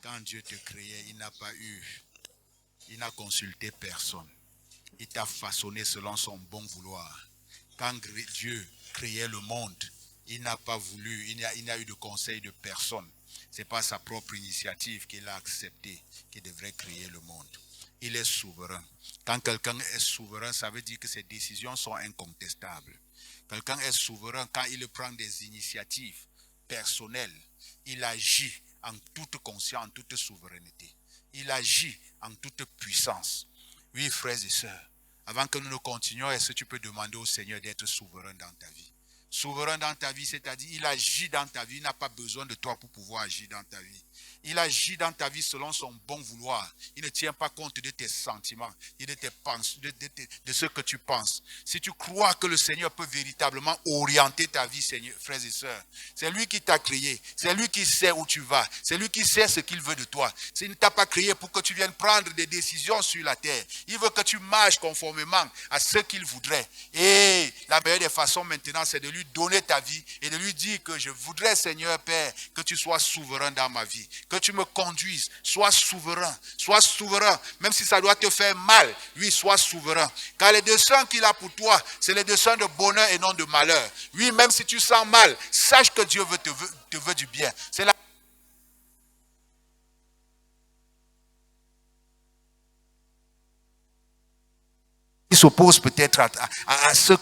Quand Dieu te créait, il n'a consulté personne. Il t'a façonné selon son bon vouloir. Quand Dieu créait le monde, il n'a pas voulu, il n'a eu de conseil de personne. Ce n'est pas sa propre initiative qu'il a accepté, qu'il devrait créer le monde. Il est souverain. Quand quelqu'un est souverain, ça veut dire que ses décisions sont incontestables. Quelqu'un est souverain quand il prend des initiatives personnelles. Il agit en toute conscience, en toute souveraineté. Il agit en toute puissance. Oui, frères et sœurs, avant que nous ne continuions, est-ce que tu peux demander au Seigneur d'être souverain dans ta vie? Souverain dans ta vie, c'est-à-dire il agit dans ta vie, il n'a pas besoin de toi pour pouvoir agir dans ta vie. Il agit dans ta vie selon son bon vouloir. Il ne tient pas compte de tes sentiments et de tes pensées, de ce que tu penses. Si tu crois que le Seigneur peut véritablement orienter ta vie, Seigneur, frères et sœurs, c'est lui qui t'a créé, c'est lui qui sait où tu vas, c'est lui qui sait ce qu'il veut de toi. Il ne t'a pas créé pour que tu viennes prendre des décisions sur la terre. Il veut que tu marches conformément à ce qu'il voudrait. Et la meilleure des façons maintenant, c'est de lui donner ta vie et de lui dire que je voudrais, Seigneur Père, que tu sois souverain dans ma vie, que tu me conduises, sois souverain, même si ça doit te faire mal, lui, sois souverain. Car les desseins qu'il a pour toi, c'est les desseins de bonheur et non de malheur. Oui, même si tu sens mal, sache que Dieu te veut du bien. C'est la qui s'oppose peut-être à ce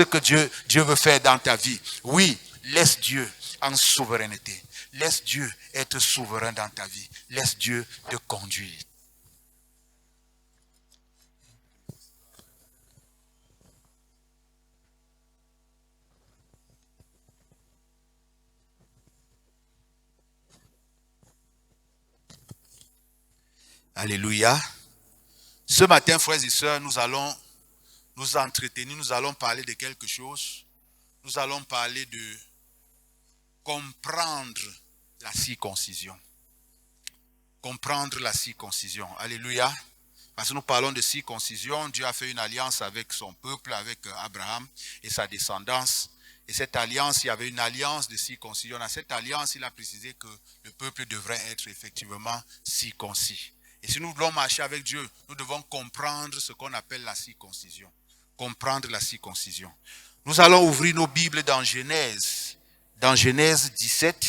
que Dieu veut faire dans ta vie. Oui, laisse Dieu en souveraineté. Laisse Dieu être souverain dans ta vie. Laisse Dieu te conduire. Alléluia. Ce matin, frères et sœurs, nous allons nous entretenir, nous allons parler de quelque chose. Nous allons parler comprendre la circoncision. Comprendre la circoncision. Alléluia. Parce que nous parlons de circoncision, Dieu a fait une alliance avec son peuple, avec Abraham et sa descendance. Et cette alliance, il y avait une alliance de circoncision. Dans cette alliance, il a précisé que le peuple devrait être effectivement circoncis. Et si nous voulons marcher avec Dieu, nous devons comprendre ce qu'on appelle la circoncision. Comprendre la circoncision. Nous allons ouvrir nos Bibles dans Genèse 17,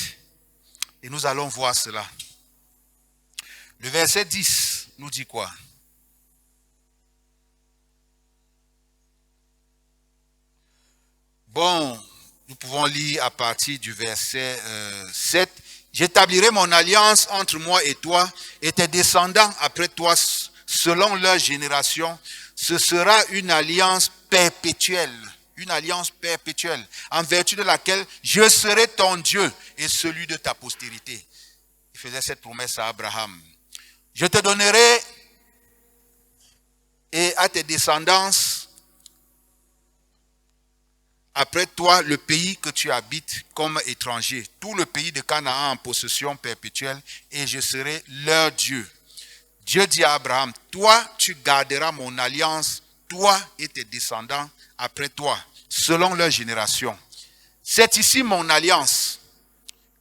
et nous allons voir cela. Le verset 10 nous dit quoi? Bon, nous pouvons lire à partir du verset 7. J'établirai mon alliance entre moi et toi et tes descendants après toi selon leur génération. Ce sera une alliance perpétuelle. Une alliance perpétuelle en vertu de laquelle je serai ton Dieu et celui de ta postérité. Il faisait cette promesse à Abraham. Je te donnerai et à tes descendants après toi, le pays que tu habites comme étranger, tout le pays de Canaan en possession perpétuelle, et je serai leur Dieu. Dieu dit à Abraham, toi, tu garderas mon alliance, toi et tes descendants après toi, selon leur génération. C'est ici mon alliance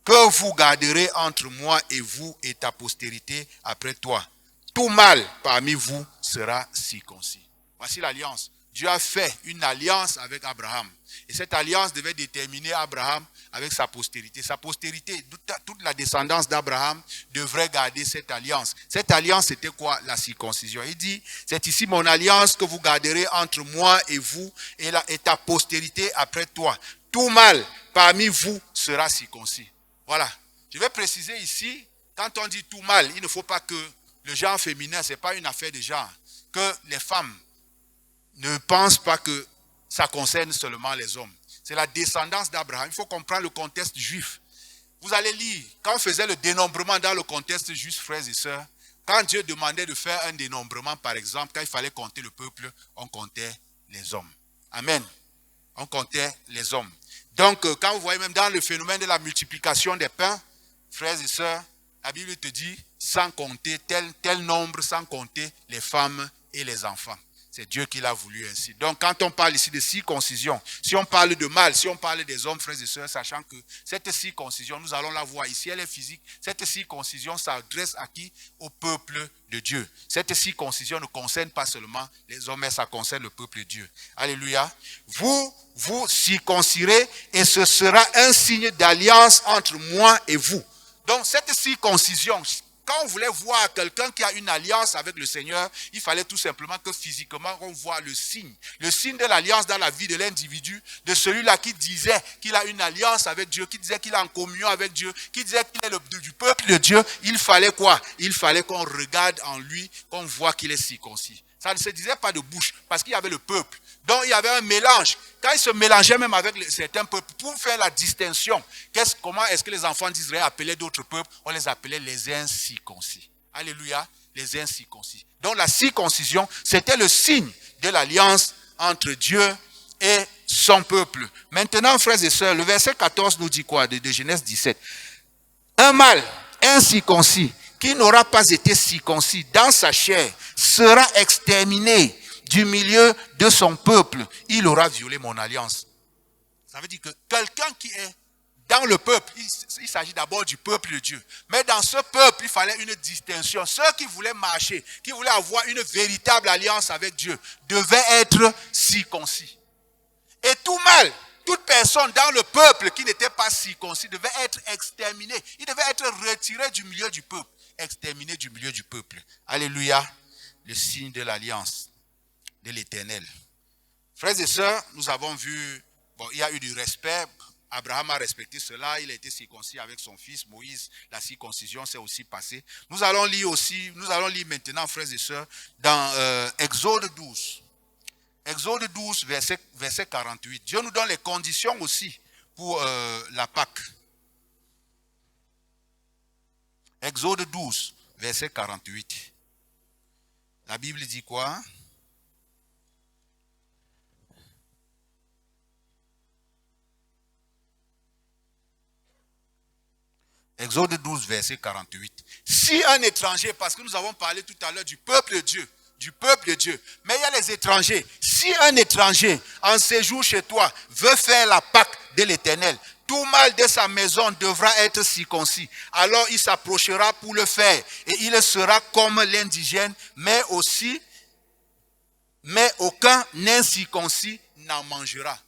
que vous garderez entre moi et vous et ta postérité après toi. Tout mâle parmi vous sera circoncis. Voici l'alliance. Dieu a fait une alliance avec Abraham. Et cette alliance devait déterminer Abraham avec sa postérité. Sa postérité, toute la descendance d'Abraham devrait garder cette alliance. Cette alliance, c'était quoi? La circoncision. Il dit, c'est ici mon alliance que vous garderez entre moi et vous et ta postérité après toi. Tout mâle parmi vous sera circoncis. Voilà. Je vais préciser ici, quand on dit tout mâle, il ne faut pas que le genre féminin, ce n'est pas une affaire de genre. Que les femmes ne pensent pas que ça concerne seulement les hommes. C'est la descendance d'Abraham. Il faut comprendre le contexte juif. Vous allez lire, quand on faisait le dénombrement dans le contexte juif, frères et sœurs, quand Dieu demandait de faire un dénombrement, par exemple, quand il fallait compter le peuple, on comptait les hommes. Amen. On comptait les hommes. Donc, quand vous voyez même dans le phénomène de la multiplication des pains, frères et sœurs, la Bible te dit, sans compter tel nombre, sans compter les femmes et les enfants. C'est Dieu qui l'a voulu ainsi. Donc, quand on parle ici de circoncision, si on parle de mâle, si on parle des hommes, frères et sœurs, sachant que cette circoncision, nous allons la voir ici, elle est physique. Cette circoncision s'adresse à qui? Au peuple de Dieu. Cette circoncision ne concerne pas seulement les hommes, mais ça concerne le peuple de Dieu. Alléluia. Vous circoncirez et ce sera un signe d'alliance entre moi et vous. Donc, cette circoncision, quand on voulait voir quelqu'un qui a une alliance avec le Seigneur, il fallait tout simplement que physiquement on voit le signe de l'alliance dans la vie de l'individu, de celui-là qui disait qu'il a une alliance avec Dieu, qui disait qu'il est en communion avec Dieu, qui disait qu'il est du peuple de Dieu. Il fallait quoi? Il fallait qu'on regarde en lui, qu'on voit qu'il est circoncis. Ça ne se disait pas de bouche, parce qu'il y avait le peuple. Donc il y avait un mélange. Quand il se mélangeait même avec certains peuples, pour faire la distinction, comment est-ce que les enfants d'Israël appelaient d'autres peuples? On les appelait les incirconcis. Alléluia, les incirconcis. Donc la circoncision, c'était le signe de l'alliance entre Dieu et son peuple. Maintenant, frères et sœurs, le verset 14 nous dit quoi de Genèse 17? Un mâle incirconcis qui n'aura pas été circoncis dans sa chair sera exterminé du milieu de son peuple. Il aura violé mon alliance. Ça veut dire que quelqu'un qui est dans le peuple, il s'agit d'abord du peuple de Dieu. Mais dans ce peuple, il fallait une distinction. Ceux qui voulaient marcher, qui voulaient avoir une véritable alliance avec Dieu, devaient être circoncis. Et tout mâle, toute personne dans le peuple qui n'était pas circoncis devait être exterminé. Il devait être retiré du milieu du peuple. Exterminé du milieu du peuple. Alléluia. Le signe de l'alliance de l'Éternel. Frères et sœurs, nous avons vu, il y a eu du respect. Abraham a respecté cela. Il a été circoncis avec son fils Moïse. La circoncision s'est aussi passée. Nous allons lire maintenant, frères et sœurs, dans Exode 12. Exode 12, verset 48. Dieu nous donne les conditions aussi pour la Pâque. Exode 12, verset 48. La Bible dit quoi? Exode 12, verset 48. Si un étranger, parce que nous avons parlé tout à l'heure du peuple de Dieu, mais il y a les étrangers. Si un étranger en séjour chez toi veut faire la Pâque de l'Éternel, tout mâle de sa maison devra être circoncis. Alors il s'approchera pour le faire et il sera comme l'indigène, mais aucun incirconcis n'en mangera.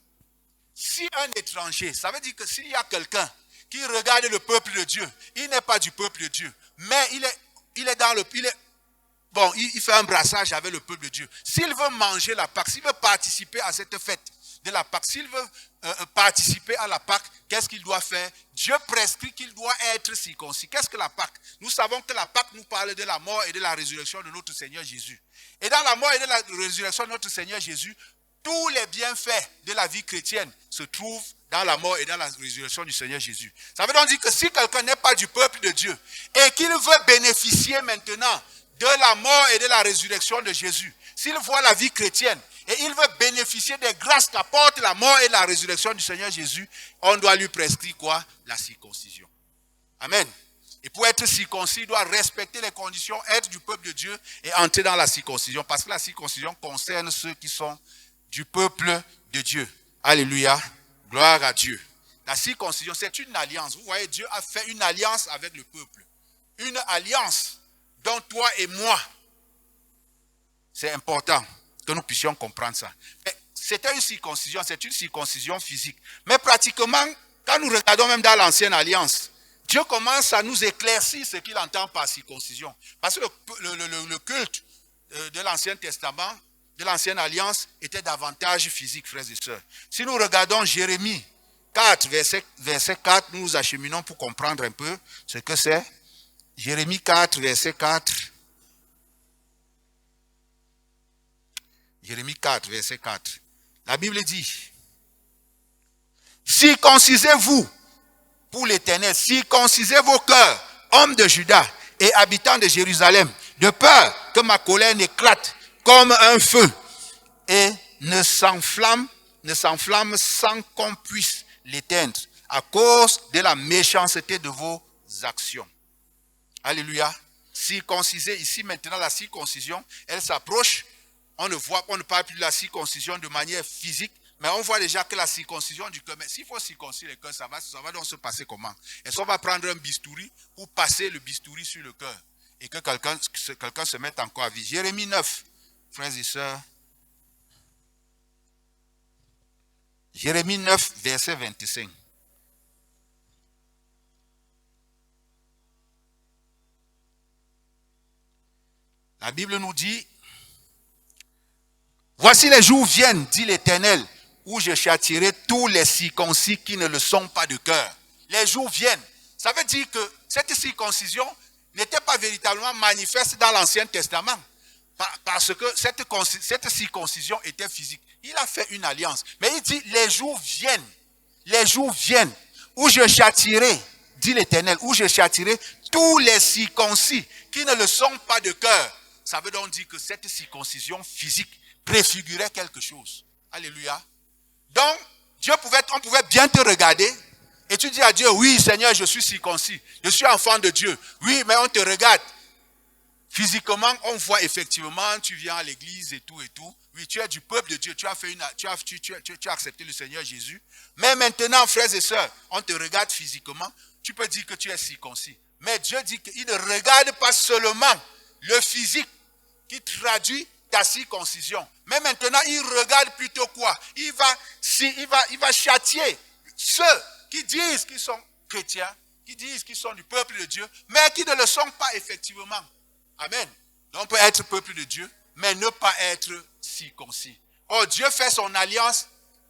Si un étranger, ça veut dire que s'il y a quelqu'un qui regarde le peuple de Dieu, il n'est pas du peuple de Dieu, mais il est dans le... il fait un brassage avec le peuple de Dieu. S'il veut manger la Pâque, s'il veut participer à cette fête de la Pâque, s'il veut participer à la Pâque, qu'est-ce qu'il doit faire? Dieu prescrit qu'il doit être circoncis. Qu'est-ce que la Pâque? Nous savons que la Pâque nous parle de la mort et de la résurrection de notre Seigneur Jésus. Et dans la mort et de la résurrection de notre Seigneur Jésus, tous les bienfaits de la vie chrétienne se trouvent dans la mort et dans la résurrection du Seigneur Jésus. Ça veut donc dire que si quelqu'un n'est pas du peuple de Dieu et qu'il veut bénéficier maintenant de la mort et de la résurrection de Jésus, s'il voit la vie chrétienne et il veut bénéficier des grâces qu'apporte la mort et la résurrection du Seigneur Jésus, on doit lui prescrire quoi? La circoncision. Amen. Et pour être circoncis, il doit respecter les conditions, être du peuple de Dieu et entrer dans la circoncision. Parce que la circoncision concerne ceux qui sont du peuple de Dieu. Alléluia. Gloire à Dieu. La circoncision, c'est une alliance. Vous voyez, Dieu a fait une alliance avec le peuple. Une alliance dont toi et moi, c'est important que nous puissions comprendre ça. C'était une circoncision, c'est une circoncision physique. Mais pratiquement, quand nous regardons même dans l'ancienne alliance, Dieu commence à nous éclaircir ce qu'il entend par circoncision. Parce que le culte de l'Ancien Testament, de l'Ancienne Alliance, était davantage physique, frères et sœurs. Si nous regardons Jérémie 4, verset 4, nous nous acheminons pour comprendre un peu ce que c'est. Jérémie 4, verset 4. Jérémie 4, verset 4. La Bible dit, circoncisez-vous pour l'Éternel, circoncisez vos cœurs, hommes de Juda et habitants de Jérusalem, de peur que ma colère n'éclate comme un feu et ne s'enflamme sans qu'on puisse l'éteindre à cause de la méchanceté de vos actions. Alléluia. Circonciser, ici maintenant la circoncision, elle s'approche. On ne parle plus de la circoncision de manière physique, mais on voit déjà que la circoncision du cœur, mais s'il faut circoncire le cœur, ça va donc se passer comment? Est-ce qu'on va prendre un bistouri ou passer le bistouri sur le cœur et que quelqu'un se mette encore à vivre? Jérémie 9, frères et sœurs. Jérémie 9, verset 25. La Bible nous dit, voici les jours viennent, dit l'Éternel, où je châtierai tous les circoncis qui ne le sont pas de cœur. Les jours viennent. Ça veut dire que cette circoncision n'était pas véritablement manifeste dans l'Ancien Testament. Parce que cette circoncision était physique. Il a fait une alliance. Mais il dit, les jours viennent, où je châtierai, dit l'Éternel, où je châtierai tous les circoncis qui ne le sont pas de cœur. Ça veut donc dire que cette circoncision physique préfigurait quelque chose. Alléluia. Donc, on pouvait bien te regarder et tu dis à Dieu, oui Seigneur, je suis circoncis, je suis enfant de Dieu. Oui, mais on te regarde. Physiquement, on voit effectivement, tu viens à l'église et tout et tout. Oui, tu es du peuple de Dieu, tu as accepté le Seigneur Jésus. Mais maintenant, frères et sœurs, on te regarde physiquement, tu peux dire que tu es circoncis. Mais Dieu dit qu'il ne regarde pas seulement le physique qui traduit ta circoncision. Mais maintenant, il regarde plutôt quoi? Il va châtier ceux qui disent qu'ils sont chrétiens, qui disent qu'ils sont du peuple de Dieu, mais qui ne le sont pas effectivement. Amen. Donc on peut être peuple de Dieu, mais ne pas être circoncis. Or, Dieu fait son alliance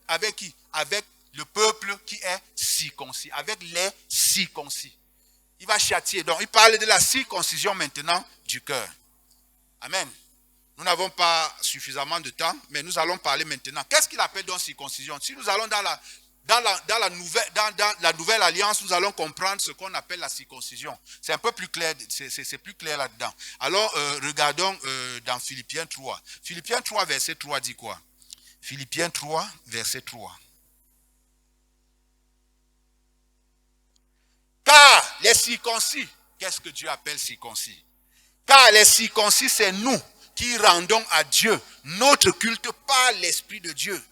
avec qui? Avec le peuple qui est circoncis, avec les circoncis. Il va châtier. Donc, il parle de la circoncision maintenant du cœur. Amen. Nous n'avons pas suffisamment de temps, mais nous allons parler maintenant. Qu'est-ce qu'il appelle donc circoncision? Si nous allons dans la nouvelle alliance, nous allons comprendre ce qu'on appelle la circoncision. C'est un peu plus clair, c'est plus clair là-dedans. Alors, regardons dans Philippiens 3. Philippiens 3, verset 3 dit quoi? Philippiens 3, verset 3. Car les circoncis, qu'est-ce que Dieu appelle circoncis? Car les circoncis, c'est nous qui rendons à Dieu notre culte par l'Esprit de Dieu,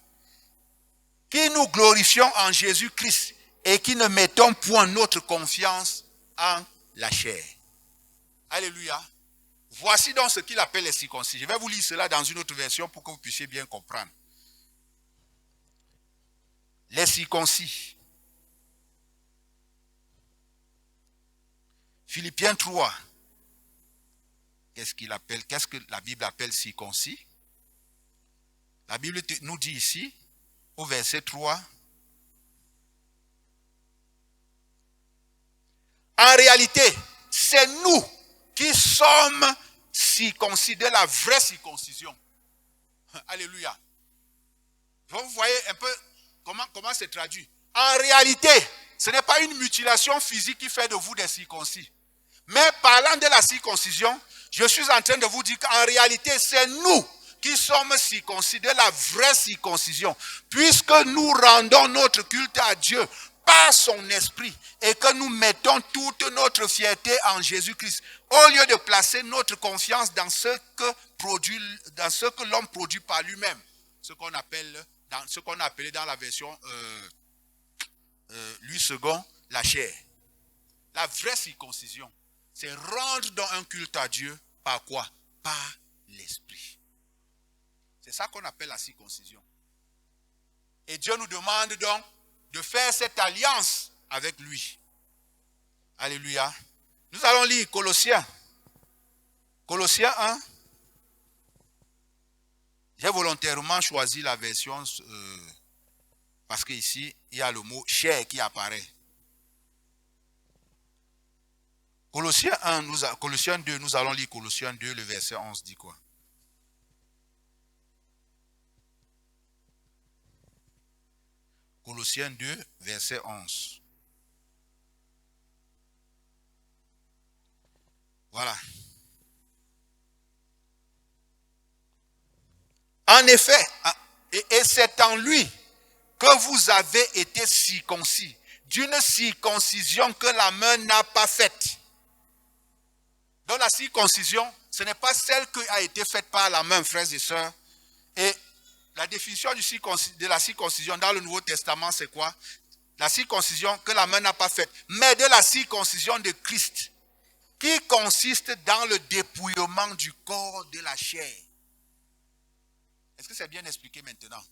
qui nous glorifions en Jésus-Christ et qui ne mettons point notre confiance en la chair. Alléluia. Voici donc ce qu'il appelle les circoncis. Je vais vous lire cela dans une autre version pour que vous puissiez bien comprendre. Les circoncis. Philippiens 3. Qu'est-ce que la Bible appelle circoncis? La Bible nous dit ici, au verset 3, en réalité, c'est nous qui sommes circoncis, de la vraie circoncision. Alléluia. Vous voyez un peu comment c'est traduit. En réalité, ce n'est pas une mutilation physique qui fait de vous des circoncis. Mais parlant de la circoncision, je suis en train de vous dire qu'en réalité, c'est nous qui sommes circoncis, de la vraie circoncision, puisque nous rendons notre culte à Dieu par son esprit et que nous mettons toute notre fierté en Jésus-Christ, au lieu de placer notre confiance dans ce que l'homme produit par lui-même, ce qu'on a appelé dans la version Louis II, la chair. La vraie circoncision, c'est rendre donc un culte à Dieu par quoi? Par l'esprit. C'est ça qu'on appelle la circoncision. Et Dieu nous demande donc de faire cette alliance avec lui. Alléluia. Nous allons lire Colossiens. Colossiens 1. J'ai volontairement choisi la version parce qu'ici, il y a le mot chair qui apparaît. Colossiens 2, nous allons lire Colossiens 2, le verset 11 dit quoi? Colossiens 2, verset 11. Voilà. En effet, et c'est en lui que vous avez été circoncis, d'une circoncision que la main n'a pas faite. Donc la circoncision, ce n'est pas celle qui a été faite par la main, frères et sœurs. Et la définition de la circoncision dans le Nouveau Testament, c'est quoi? La circoncision que la main n'a pas faite, mais de la circoncision de Christ, qui consiste dans le dépouillement du corps de la chair. Est-ce que c'est bien expliqué maintenant?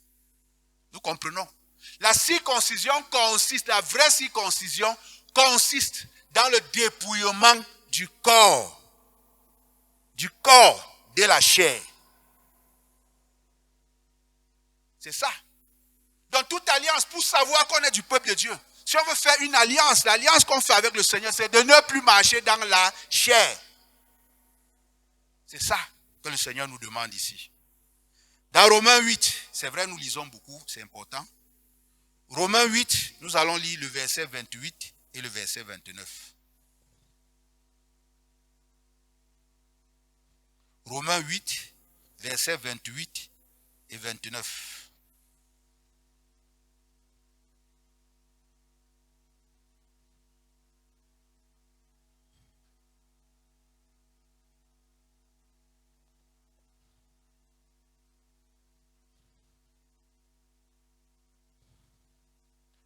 Nous comprenons. La circoncision consiste, la vraie circoncision consiste dans le dépouillement du corps de la chair. C'est ça. Dans toute alliance, pour savoir qu'on est du peuple de Dieu, si on veut faire une alliance, l'alliance qu'on fait avec le Seigneur, c'est de ne plus marcher dans la chair. C'est ça que le Seigneur nous demande ici. Dans Romains 8, c'est vrai, nous lisons beaucoup, c'est important. Romains 8, nous allons lire le verset 28 et le verset 29. Romains 8, versets 28 et 29.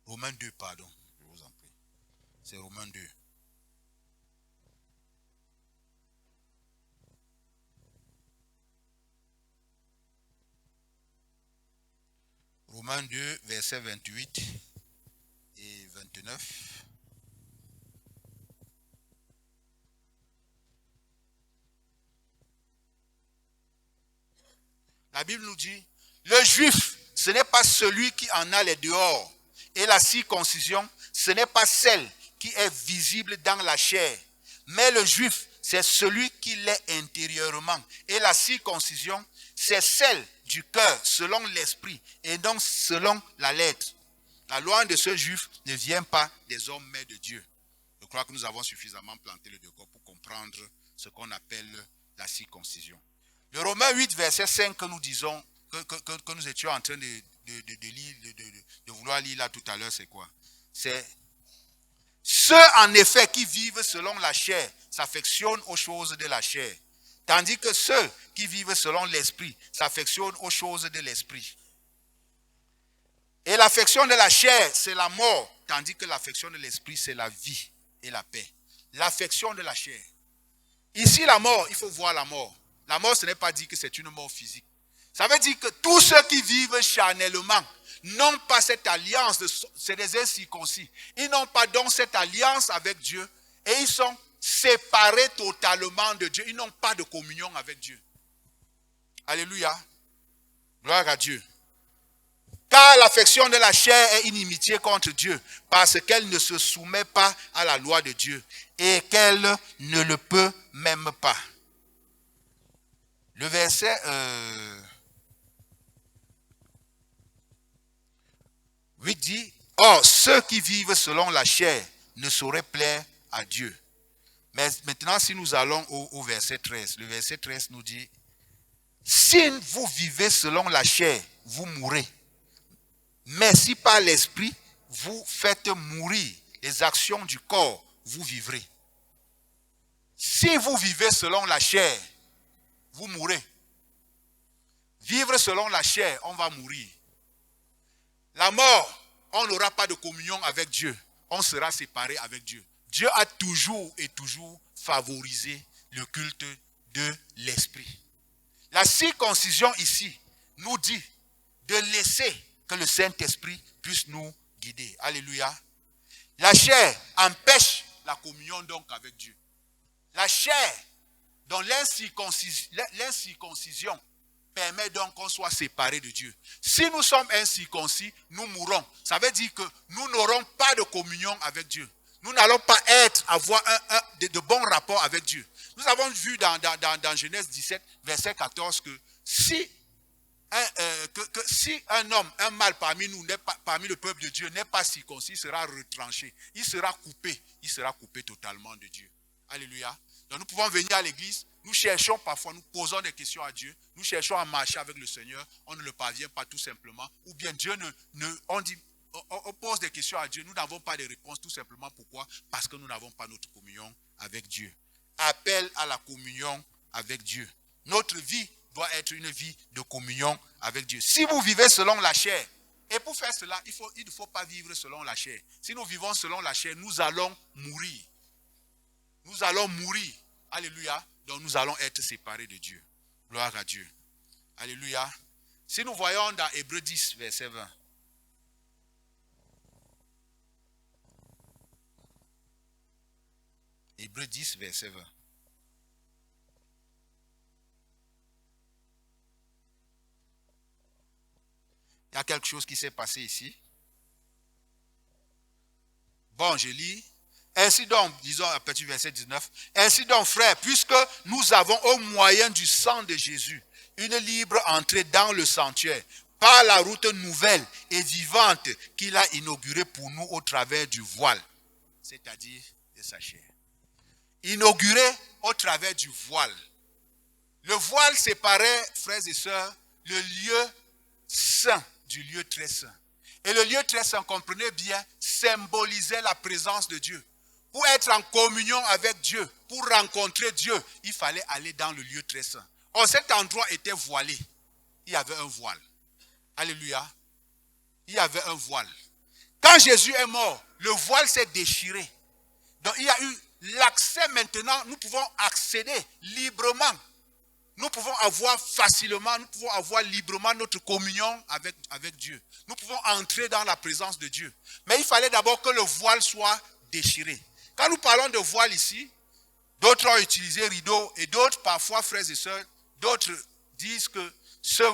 Romains 2, pardon, je vous en prie. C'est Romains 2. Romains 2, versets 28 et 29. La Bible nous dit, le juif, ce n'est pas celui qui en a les dehors. Et la circoncision, ce n'est pas celle qui est visible dans la chair. Mais le juif, c'est celui qui l'est intérieurement. Et la circoncision, c'est celle du cœur, selon l'esprit, et donc selon la lettre. La loi de ce juif ne vient pas des hommes, mais de Dieu. Je crois que nous avons suffisamment planté le décor pour comprendre ce qu'on appelle la circoncision. Le Romains 8, verset 5 que nous disons, que nous étions en train de lire, de vouloir lire là tout à l'heure, c'est quoi? C'est Ceux en effet qui vivent selon la chair s'affectionnent aux choses de la chair, tandis que ceux qui vivent selon l'esprit s'affectionnent aux choses de l'esprit. Et l'affection de la chair, c'est la mort, tandis que l'affection de l'esprit, c'est la vie et la paix. L'affection de la chair. Ici, la mort, il faut voir la mort. La mort, ce n'est pas dire que c'est une mort physique. Ça veut dire que tous ceux qui vivent charnellement n'ont pas cette alliance, c'est des incirconcis. Ils n'ont pas donc cette alliance avec Dieu et ils sont séparés totalement de Dieu. Ils n'ont pas de communion avec Dieu. Alléluia. Gloire à Dieu. Car l'affection de la chair est inimitié contre Dieu, parce qu'elle ne se soumet pas à la loi de Dieu et qu'elle ne le peut même pas. Le verset 8 dit, « Or, ceux qui vivent selon la chair ne sauraient plaire à Dieu. » Mais maintenant, si nous allons au verset 13, le verset 13 nous dit, « Si vous vivez selon la chair, vous mourrez. Mais si par l'esprit, vous faites mourir les actions du corps, vous vivrez. » Si vous vivez selon la chair, vous mourrez. Vivre selon la chair, on va mourir. La mort, on n'aura pas de communion avec Dieu. On sera séparé avec Dieu. Dieu a toujours et toujours favorisé le culte de l'esprit. La circoncision ici nous dit de laisser que le Saint-Esprit puisse nous guider. Alléluia. La chair empêche la communion donc avec Dieu. La chair, dans l'incirconcision, permet donc qu'on soit séparé de Dieu. Si nous sommes incirconcis, nous mourrons. Ça veut dire que nous n'aurons pas de communion avec Dieu. Nous n'allons pas avoir de bons rapports avec Dieu. Nous avons vu dans Genèse 17, verset 14, que si un homme, un mâle parmi nous, parmi le peuple de Dieu, n'est pas circoncis, il sera retranché. Il sera coupé totalement de Dieu. Alléluia. Donc nous pouvons venir à l'église, nous cherchons parfois, nous posons des questions à Dieu, nous cherchons à marcher avec le Seigneur, on ne le parvient pas tout simplement, ou bien Dieu on pose des questions à Dieu, nous n'avons pas de réponse tout simplement. Pourquoi? Parce que nous n'avons pas notre communion avec Dieu. Appel à la communion avec Dieu. Notre vie doit être une vie de communion avec Dieu. Si vous vivez selon la chair, et pour faire cela, il ne faut pas vivre selon la chair. Si nous vivons selon la chair, nous allons mourir. Nous allons mourir. Alléluia. Donc nous allons être séparés de Dieu. Gloire à Dieu. Alléluia. Si nous voyons dans Hébreux 10, verset 20. Hébreux 10, verset 20. Il y a quelque chose qui s'est passé ici. Bon, je lis. Ainsi donc, disons à partir du verset 19, ainsi donc, frères, puisque nous avons au moyen du sang de Jésus une libre entrée dans le sanctuaire, par la route nouvelle et vivante qu'il a inaugurée pour nous au travers du voile, c'est-à-dire de sa chair. Inaugurée au travers du voile. Le voile séparait, frères et sœurs, le lieu saint du lieu très saint. Et le lieu très saint, comprenez bien, symbolisait la présence de Dieu. Pour être en communion avec Dieu, pour rencontrer Dieu, il fallait aller dans le lieu très saint. Or, cet endroit était voilé. Il y avait un voile. Alléluia. Il y avait un voile. Quand Jésus est mort, le voile s'est déchiré. Donc, il y a eu l'accès maintenant. Nous pouvons accéder librement. Nous pouvons avoir facilement, nous pouvons avoir librement notre communion avec Dieu. Nous pouvons entrer dans la présence de Dieu. Mais il fallait d'abord que le voile soit déchiré. Quand nous parlons de voile ici, d'autres ont utilisé rideau et d'autres, parfois, frères et sœurs, d'autres disent que ceux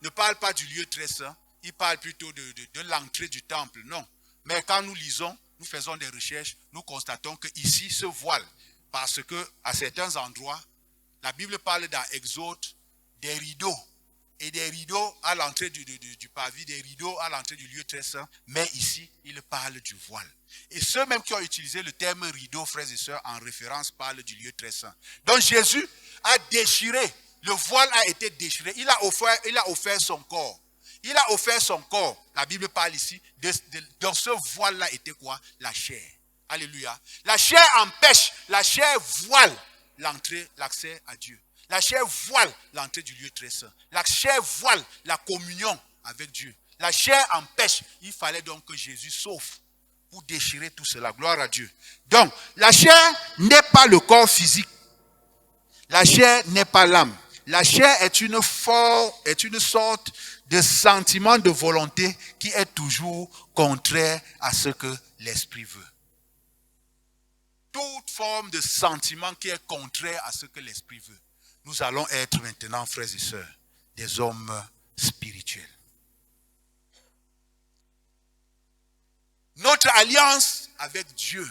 ne parlent pas du lieu très saint, ils parlent plutôt de l'entrée du temple. Non. Mais quand nous lisons, nous faisons des recherches, nous constatons qu'ici, ce voile, parce qu'à certains endroits, la Bible parle dans Exode des rideaux. Et des rideaux à l'entrée du pavis, des rideaux à l'entrée du lieu très saint. Mais ici, il parle du voile. Et ceux même qui ont utilisé le terme rideau, frères et sœurs, en référence, parlent du lieu très saint. Donc Jésus a déchiré, le voile a été déchiré. Il a offert son corps. Il a offert son corps. La Bible parle ici. Dans ce voile-là était quoi? La chair. Alléluia. La chair empêche, la chair voile l'entrée, l'accès à Dieu. La chair voile l'entrée du lieu très saint. La chair voile la communion avec Dieu. La chair empêche. Il fallait donc que Jésus sauve pour déchirer tout cela. Gloire à Dieu. Donc, la chair n'est pas le corps physique. La chair n'est pas l'âme. La chair est une sorte de sentiment de volonté qui est toujours contraire à ce que l'esprit veut. Toute forme de sentiment qui est contraire à ce que l'esprit veut. Nous allons être maintenant, frères et sœurs, des hommes spirituels. Notre alliance avec Dieu,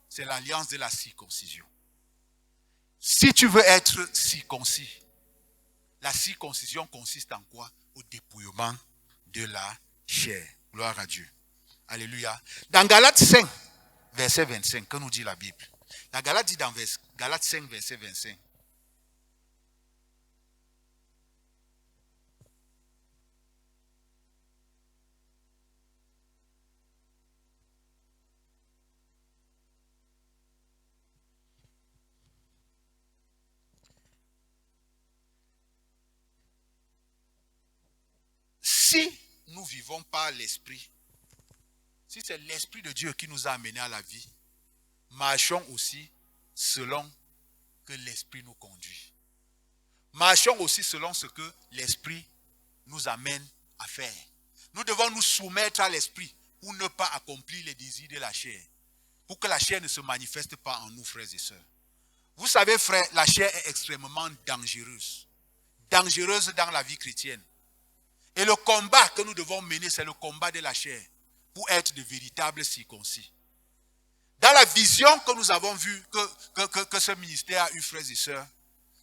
c'est l'alliance de la circoncision. Si tu veux être circoncis, la circoncision consiste en quoi? Au dépouillement de la chair. Gloire à Dieu. Alléluia. Dans Galates 5, verset 25, que nous dit la Bible? La Galate dit dans Galates 5, verset 25. Si nous vivons par l'esprit, si c'est l'esprit de Dieu qui nous a amenés à la vie, marchons aussi selon que l'esprit nous conduit. Marchons aussi selon ce que l'esprit nous amène à faire. Nous devons nous soumettre à l'esprit pour ne pas accomplir les désirs de la chair. Pour que la chair ne se manifeste pas en nous, frères et sœurs. Vous savez, frères, la chair est extrêmement dangereuse. Dangereuse dans la vie chrétienne. Et le combat que nous devons mener, c'est le combat de la chair pour être de véritables circoncis. Dans la vision que nous avons vue, que ce ministère a eu, frères et sœurs,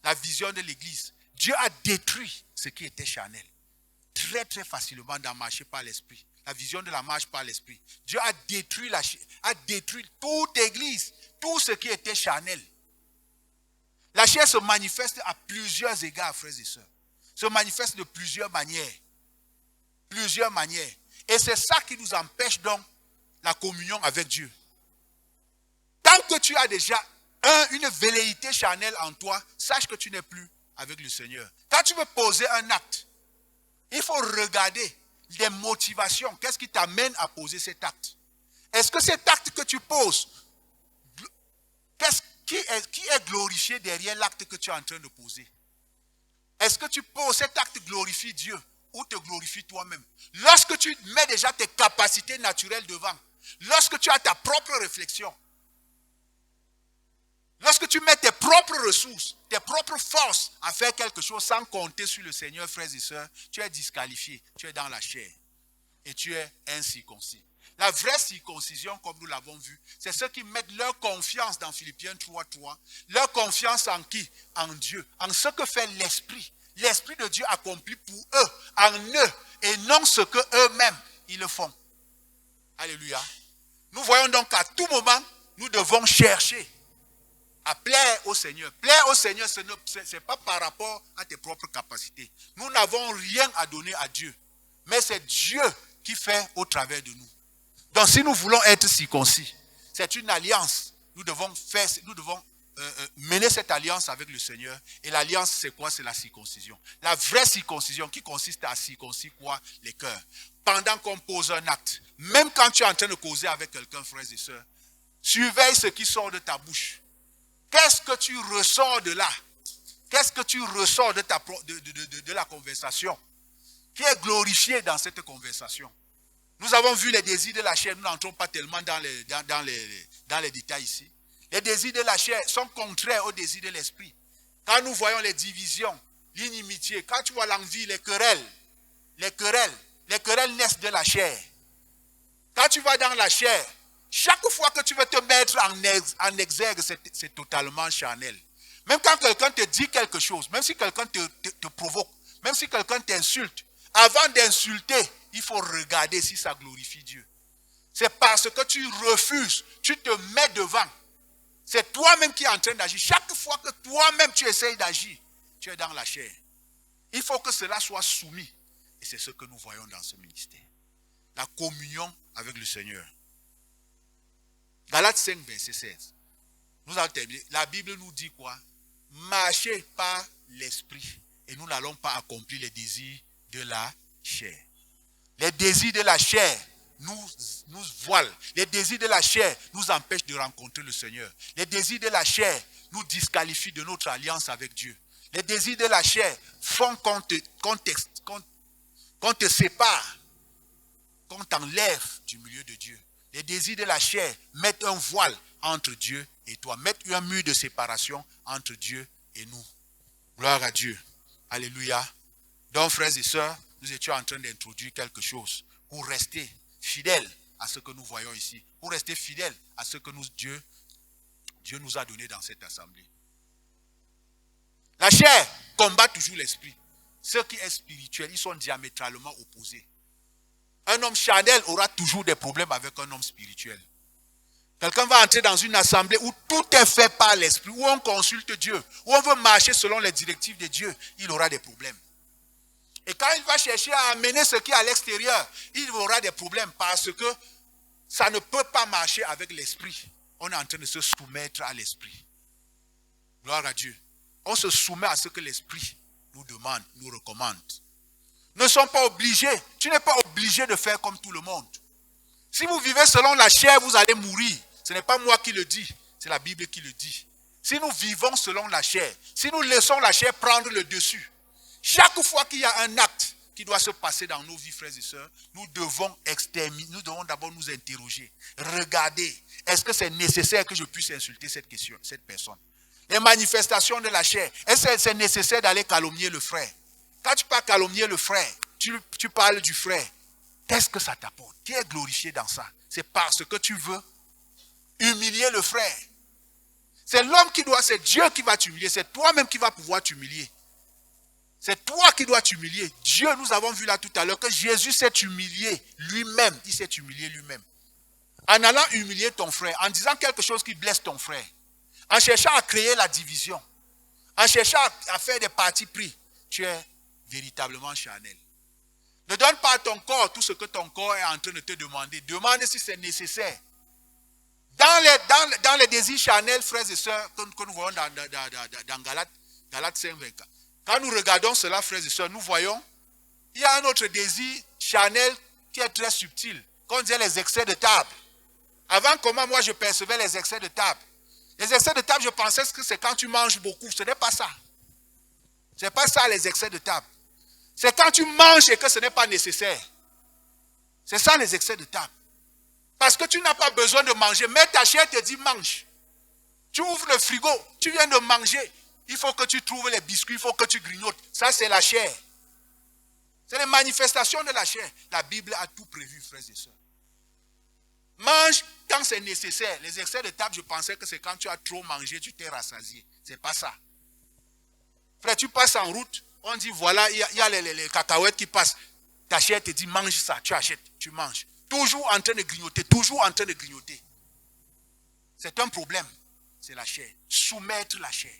la vision de l'Église, Dieu a détruit ce qui était charnel. Très très facilement dans marcher par l'esprit. La vision de la marche par l'esprit. Dieu a détruit toute Église, tout ce qui était charnel. La chair se manifeste à plusieurs égards, frères et sœurs. Se manifeste de plusieurs manières. Plusieurs manières. Et c'est ça qui nous empêche donc la communion avec Dieu. Tant que tu as déjà une velléité charnelle en toi, sache que tu n'es plus avec le Seigneur. Quand tu veux poser un acte, il faut regarder les motivations. Qu'est-ce qui t'amène à poser cet acte? Est-ce que cet acte que tu poses, qui est glorifié derrière l'acte que tu es en train de poser? Est-ce que tu poses cet acte glorifie Dieu ou te glorifie toi-même? Lorsque tu mets déjà tes capacités naturelles devant, lorsque tu as ta propre réflexion, lorsque tu mets tes propres ressources, tes propres forces à faire quelque chose sans compter sur le Seigneur, frères et sœurs, tu es disqualifié, tu es dans la chair et tu es incirconcis. La vraie circoncision, comme nous l'avons vu, c'est ceux qui mettent leur confiance dans Philippiens 3:3, leur confiance en qui? En Dieu, en ce que fait l'Esprit. L'Esprit de Dieu accomplit pour eux, en eux, et non ce que eux-mêmes, ils le font. Alléluia. Nous voyons donc qu'à tout moment, nous devons chercher à plaire au Seigneur. Plaire au Seigneur, ce n'est pas par rapport à tes propres capacités. Nous n'avons rien à donner à Dieu. Mais c'est Dieu qui fait au travers de nous. Donc si nous voulons être circoncis, c'est une alliance. Nous devons mener cette alliance avec le Seigneur. Et l'alliance, c'est quoi? C'est la circoncision. La vraie circoncision qui consiste à circoncire quoi? Les cœurs. Pendant qu'on pose un acte, même quand tu es en train de causer avec quelqu'un, frères et sœurs, surveille ce qui sort de ta bouche. Qu'est-ce que tu ressors de là? Qu'est-ce que tu ressors de la conversation? Qui est glorifié dans cette conversation? Nous avons vu les désirs de la chair, nous n'entrons pas tellement dans les détails ici. Les désirs de la chair sont contraires aux désirs de l'esprit. Quand nous voyons les divisions, l'inimitié, quand tu vois l'envie, les querelles naissent de la chair. Quand tu vas dans la chair, chaque fois que tu veux te mettre en exergue, c'est totalement charnel. Même quand quelqu'un te dit quelque chose, même si quelqu'un te provoque, même si quelqu'un t'insulte, avant d'insulter, il faut regarder si ça glorifie Dieu. C'est parce que tu refuses, tu te mets devant. C'est toi-même qui es en train d'agir. Chaque fois que toi-même tu essayes d'agir, tu es dans la chair. Il faut que cela soit soumis. Et c'est ce que nous voyons dans ce ministère. La communion avec le Seigneur. Galates 5, verset 16. Nous avons terminé. La Bible nous dit quoi? Marchez par l'esprit. Et nous n'allons pas accomplir les désirs de la chair. Les désirs de la chair nous voilent. Les désirs de la chair nous empêchent de rencontrer le Seigneur. Les désirs de la chair nous disqualifient de notre alliance avec Dieu. Les désirs de la chair font qu'on te sépare, qu'on t'enlève du milieu de Dieu. Les désirs de la chair mettent un voile entre Dieu et toi, mettent un mur de séparation entre Dieu et nous. Gloire à Dieu. Alléluia. Donc, frères et sœurs, nous étions en train d'introduire quelque chose pour rester fidèles à ce que nous voyons ici, pour rester fidèles à ce que Dieu nous a donné dans cette assemblée. La chair combat toujours l'esprit. Ce qui est spirituel, ils sont diamétralement opposés. Un homme charnel aura toujours des problèmes avec un homme spirituel. Quelqu'un va entrer dans une assemblée où tout est fait par l'esprit, où on consulte Dieu, où on veut marcher selon les directives de Dieu, il aura des problèmes. Et quand il va chercher à amener ce qui est à l'extérieur, il aura des problèmes parce que ça ne peut pas marcher avec l'esprit. On est en train de se soumettre à l'esprit. Gloire à Dieu. On se soumet à ce que l'esprit nous demande, nous recommande. Ne sont pas obligés. Tu n'es pas obligé de faire comme tout le monde. Si vous vivez selon la chair, vous allez mourir. Ce n'est pas moi qui le dis, c'est la Bible qui le dit. Si nous vivons selon la chair, si nous laissons la chair prendre le dessus, chaque fois qu'il y a un acte qui doit se passer dans nos vies, frères et sœurs, nous devons d'abord nous interroger, regarder, est-ce que c'est nécessaire que je puisse insulter cette personne? Les manifestations de la chair, est-ce que c'est nécessaire d'aller calomnier le frère? Quand tu pars calomnier le frère, tu parles du frère, qu'est-ce que ça t'apporte? Qui est glorifié dans ça? C'est parce que tu veux humilier le frère. C'est Dieu qui va t'humilier, c'est toi-même qui va pouvoir t'humilier. C'est toi qui dois t'humilier. Dieu, nous avons vu là tout à l'heure que Jésus s'est humilié lui-même. Il s'est humilié lui-même. En allant humilier ton frère, en disant quelque chose qui blesse ton frère, en cherchant à créer la division, en cherchant à faire des partis pris, tu es véritablement charnel. Ne donne pas à ton corps tout ce que ton corps est en train de te demander. Demande si c'est nécessaire. Dans les désirs charnels, frères et sœurs, que nous voyons dans Galates 5, 24. Quand nous regardons cela, frères et sœurs, nous voyons, il y a un autre désir charnel qui est très subtil, qu'on dit les excès de table. Avant, comment moi je percevais les excès de table? Les excès de table, je pensais que c'est quand tu manges beaucoup. Ce n'est pas ça. Ce n'est pas ça les excès de table. C'est quand tu manges et que ce n'est pas nécessaire. C'est ça les excès de table. Parce que tu n'as pas besoin de manger, mais ta chair te dit mange. Tu ouvres le frigo, tu viens de manger. Il faut que tu trouves les biscuits, il faut que tu grignotes. Ça, c'est la chair. C'est les manifestations de la chair. La Bible a tout prévu, frères et sœurs. Mange quand c'est nécessaire. Les excès de table, je pensais que c'est quand tu as trop mangé, tu t'es rassasié. C'est pas ça. Frère, tu passes en route, on dit voilà, il y a les cacahuètes qui passent. Ta chair te dit mange ça, tu achètes, tu manges. Toujours en train de grignoter, toujours en train de grignoter. C'est un problème. C'est la chair. Soumettre la chair.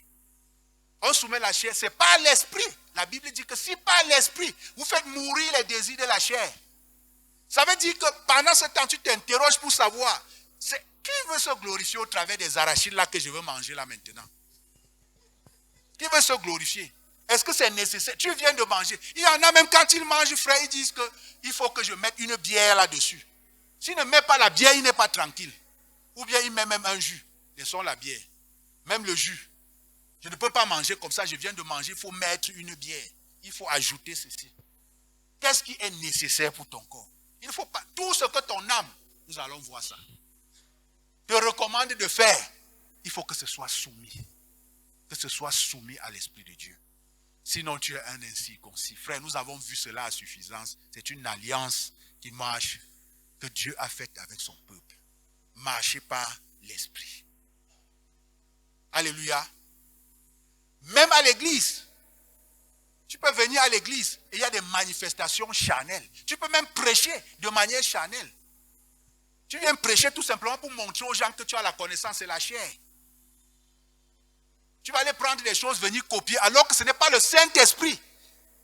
On soumet la chair, c'est pas l'esprit. La Bible dit que si par l'esprit, vous faites mourir les désirs de la chair. Ça veut dire que pendant ce temps, tu t'interroges pour savoir, qui veut se glorifier au travers des arachides là que je veux manger là maintenant? Qui veut se glorifier? Est-ce que c'est nécessaire? Tu viens de manger. Il y en a même quand ils mangent, frère, ils disent qu'il faut que je mette une bière là-dessus. S'il ne met pas la bière, il n'est pas tranquille. Ou bien il met même un jus. Laissons la bière. Même le jus. Je ne peux pas manger comme ça, je viens de manger, il faut mettre une bière. Il faut ajouter ceci. Qu'est-ce qui est nécessaire pour ton corps? Il ne faut pas. Tout ce que ton âme, nous allons voir ça, te recommande de faire, il faut que ce soit soumis. Que ce soit soumis à l'Esprit de Dieu. Sinon tu es un incirconcis. Frère, nous avons vu cela à suffisance. C'est une alliance qui marche, que Dieu a faite avec son peuple. Marcher par l'Esprit. Alléluia. Même à l'église, tu peux venir à l'église et il y a des manifestations charnelles. Tu peux même prêcher de manière charnelle. Tu viens prêcher tout simplement pour montrer aux gens que tu as la connaissance et la chair. Tu vas aller prendre des choses, venir copier, alors que ce n'est pas le Saint-Esprit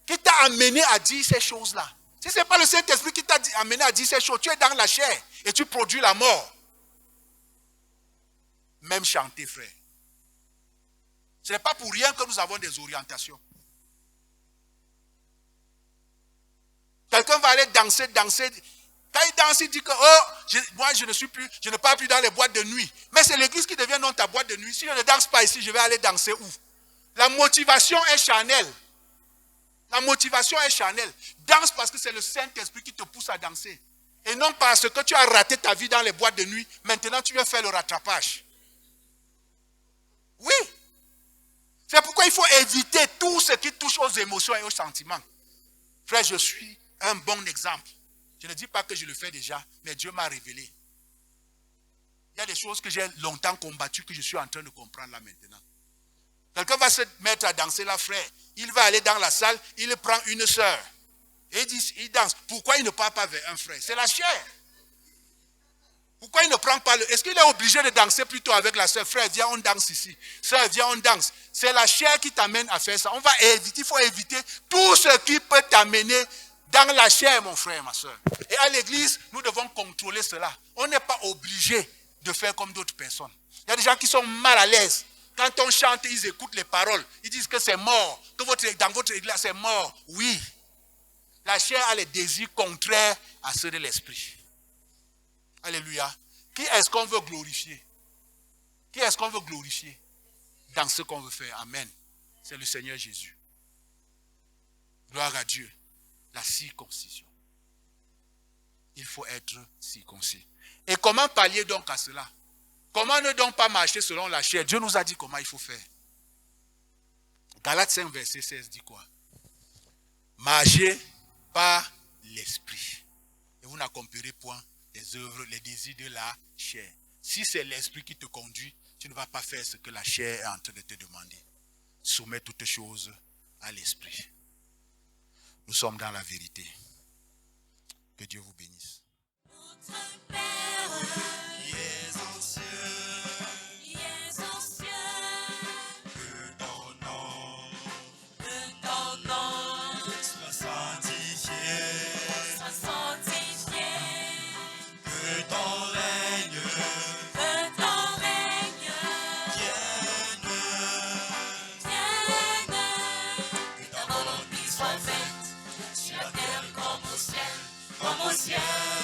qui t'a amené à dire ces choses-là. Si ce n'est pas le Saint-Esprit qui t'a amené à dire ces choses, tu es dans la chair et tu produis la mort. Même chanter, frère. Ce n'est pas pour rien que nous avons des orientations. Quelqu'un va aller danser. Quand il danse, il dit que moi je ne pars plus dans les boîtes de nuit. Mais c'est l'église qui devient non ta boîte de nuit. Si je ne danse pas ici, je vais aller danser où? La motivation est charnelle. La motivation est charnelle. Danse parce que c'est le Saint-Esprit qui te pousse à danser. Et non parce que tu as raté ta vie dans les boîtes de nuit. Maintenant, tu viens faire le rattrapage. Oui. C'est pourquoi il faut éviter tout ce qui touche aux émotions et aux sentiments. Frère, je suis un bon exemple. Je ne dis pas que je le fais déjà, mais Dieu m'a révélé. Il y a des choses que j'ai longtemps combattues que je suis en train de comprendre là maintenant. Quelqu'un va se mettre à danser là, frère. Il va aller dans la salle, il prend une sœur. Et il danse. Pourquoi il ne part pas vers un frère? C'est la chair. Pourquoi il ne prend pas le... Est-ce qu'il est obligé de danser plutôt avec la sœur? Frère, viens, on danse ici. Sœur, viens, on danse. C'est la chair qui t'amène à faire ça. Il faut éviter tout ce qui peut t'amener dans la chair, mon frère, ma soeur. Et à l'église, nous devons contrôler cela. On n'est pas obligé de faire comme d'autres personnes. Il y a des gens qui sont mal à l'aise. Quand on chante, ils écoutent les paroles. Ils disent que c'est mort. Que dans votre église, c'est mort. Oui. La chair a les désirs contraires à ceux de l'esprit. Alléluia. Qui est-ce qu'on veut glorifier? Qui est-ce qu'on veut glorifier dans ce qu'on veut faire? Amen. C'est le Seigneur Jésus. Gloire à Dieu. La circoncision. Il faut être circoncis. Et comment pallier donc à cela? Comment ne donc pas marcher selon la chair? Dieu nous a dit comment il faut faire. Galates 5, verset 16 dit quoi? Marchez par l'esprit. Et vous n'accomplirez point les œuvres, les désirs de la chair. Si c'est l'esprit qui te conduit, tu ne vas pas faire ce que la chair est en train de te demander. Soumets toutes choses à l'esprit. Nous sommes dans la vérité. Que Dieu vous bénisse. Notre Père, qui es aux cieux, que ton nom soit sanctifié, que ton règne vienne, que ta volonté soit faite sur la terre comme au ciel.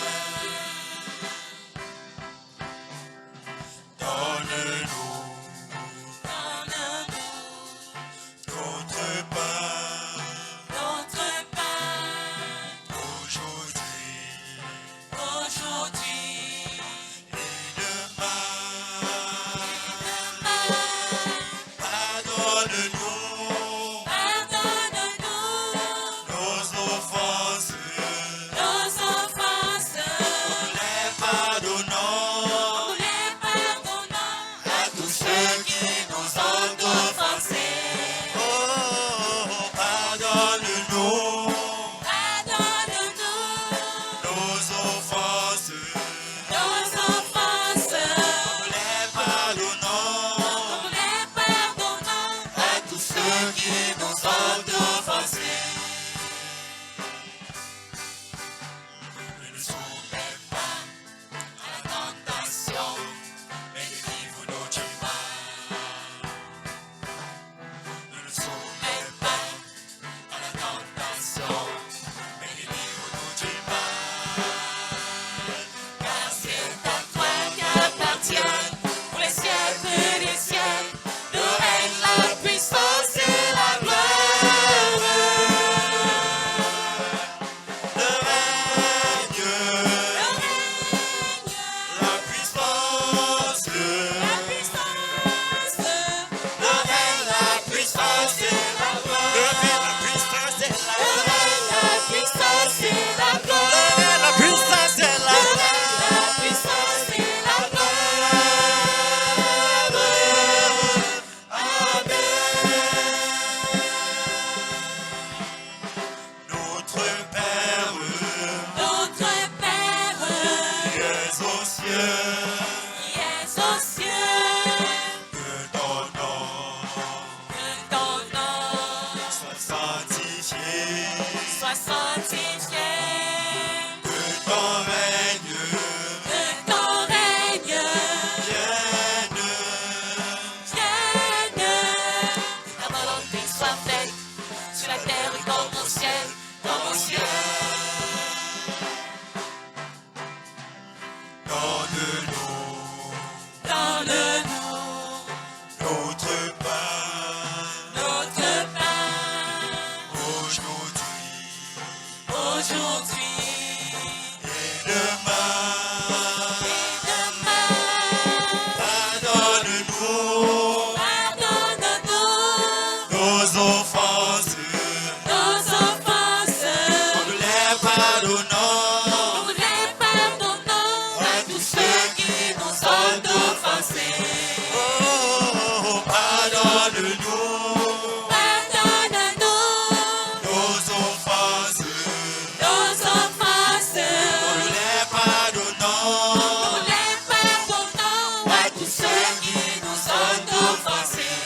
Nous les pardonnons à tous ceux qui nous ont offensés.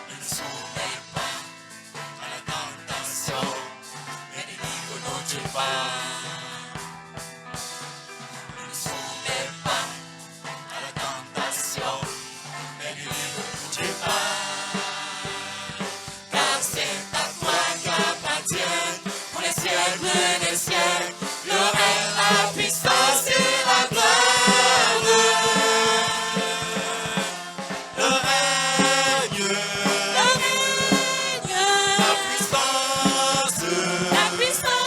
Ne nous soumets pas à la tentation, mais délivre-nous du mal. Ne nous soumets pas à la tentation, mais délivre-nous du mal. Car c'est à toi qu'appartiennent pour les siècles des siècles le règne, la puissance et la gloire. Le règne, la puissance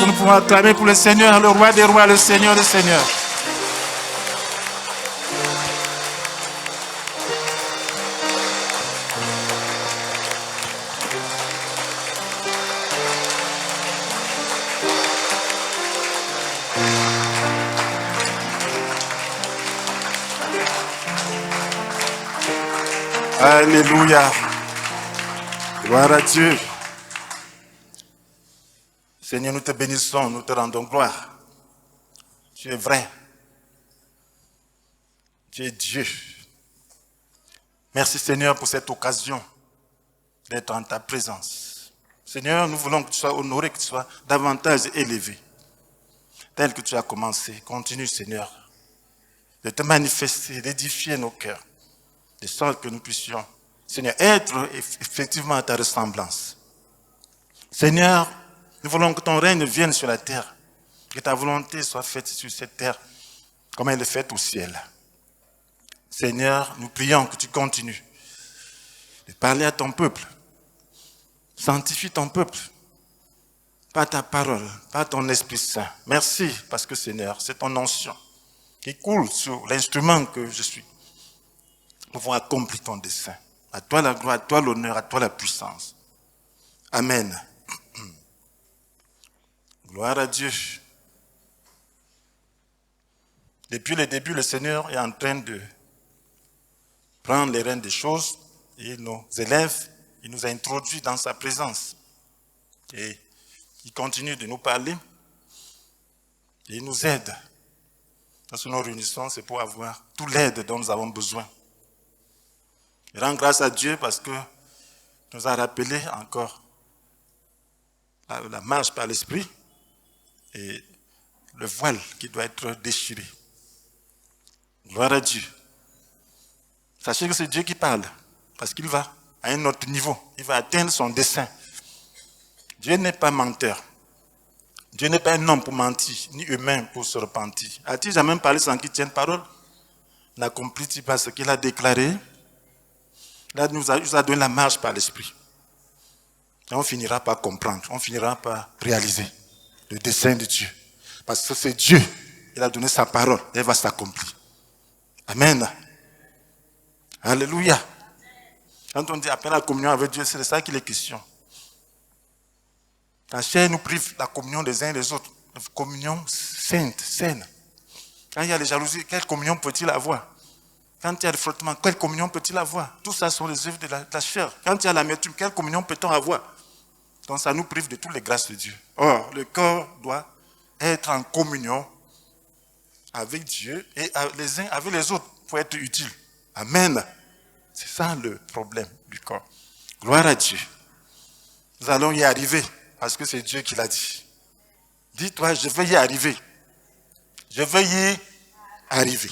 grâce, nous pouvons acclamer pour le Seigneur, le roi des rois, le Seigneur des seigneurs. Alléluia. Gloire à Dieu. Seigneur, nous te bénissons, nous te rendons gloire. Tu es vrai. Tu es Dieu. Merci Seigneur pour cette occasion d'être en ta présence. Seigneur, nous voulons que tu sois honoré, que tu sois davantage élevé. Tel que tu as commencé. Continue Seigneur de te manifester, d'édifier nos cœurs. De sorte que nous puissions, Seigneur, être effectivement à ta ressemblance. Seigneur, nous voulons que ton règne vienne sur la terre, que ta volonté soit faite sur cette terre, comme elle est faite au ciel. Seigneur, nous prions que tu continues de parler à ton peuple. Sanctifie ton peuple, par ta parole, par ton Esprit Saint. Merci, parce que Seigneur, c'est ton onction qui coule sur l'instrument que je suis. Nous pouvons accomplir ton dessein. À toi la gloire, à toi l'honneur, à toi la puissance. Amen. Gloire à Dieu. Depuis le début, le Seigneur est en train de prendre les rênes des choses et nos élèves, il nous a introduits dans sa présence. Et il continue de nous parler et il nous aide. Lorsque nous nous réunissons, c'est pour avoir toute l'aide dont nous avons besoin. Je rends grâce à Dieu parce que nous a rappelé encore la marche par l'esprit et le voile qui doit être déchiré. Gloire à Dieu. Sachez que c'est Dieu qui parle parce qu'il va à un autre niveau. Il va atteindre son dessein. Dieu n'est pas menteur. Dieu n'est pas un homme pour mentir, ni humain pour se repentir. A-t-il jamais parlé sans qu'il tienne parole? N'accomplit-il pas ce qu'il a déclaré? Là, il nous a donné la marche par l'esprit. Et on finira par comprendre, on finira par réaliser le dessein de Dieu. Parce que c'est Dieu, il a donné sa parole, elle va s'accomplir. Amen. Alléluia. Quand on dit après la communion avec Dieu, c'est de ça qu'il est question. La chair nous prive la communion des uns et des autres. La communion sainte, saine. Quand il y a les jalousies, quelle communion peut-il avoir? Quand il y a le frottement, quelle communion peut-il avoir? Tout ça sont les œuvres de la chair. Quand il y a l'amertume, quelle communion peut-on avoir? Donc ça nous prive de toutes les grâces de Dieu. Or, le corps doit être en communion avec Dieu et les uns avec les autres pour être utile. Amen. C'est ça le problème du corps. Gloire à Dieu. Nous allons y arriver parce que c'est Dieu qui l'a dit. Dis-toi, je vais y arriver. Je vais y arriver.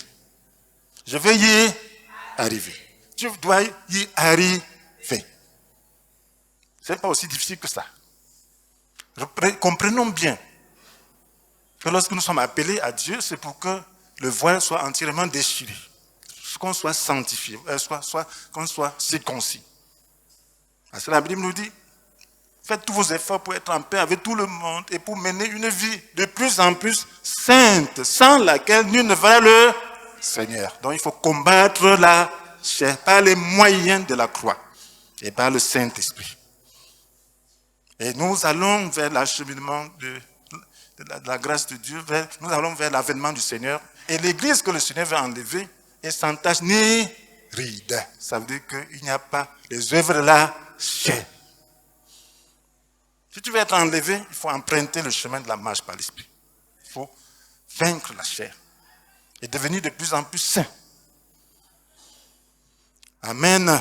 Je vais y arriver. Tu dois y arriver. Ce n'est pas aussi difficile que ça. Comprenons bien que lorsque nous sommes appelés à Dieu, c'est pour que le voile soit entièrement déchiré. Qu'on soit sanctifié, qu'on soit circoncis. Parce que la Bible nous dit, faites tous vos efforts pour être en paix avec tout le monde et pour mener une vie de plus en plus sainte, sans laquelle nul ne verra le Seigneur. Donc il faut combattre la chair par les moyens de la croix et par le Saint-Esprit. Et nous allons vers l'acheminement de la grâce de Dieu, nous allons vers l'avènement du Seigneur. Et l'église que le Seigneur va enlever est sans tache ni ride. Ça veut dire qu'il n'y a pas les œuvres de la chair. Si tu veux être enlevé, il faut emprunter le chemin de la marche par l'esprit. Il faut vaincre la chair et devenir de plus en plus saint. Amen.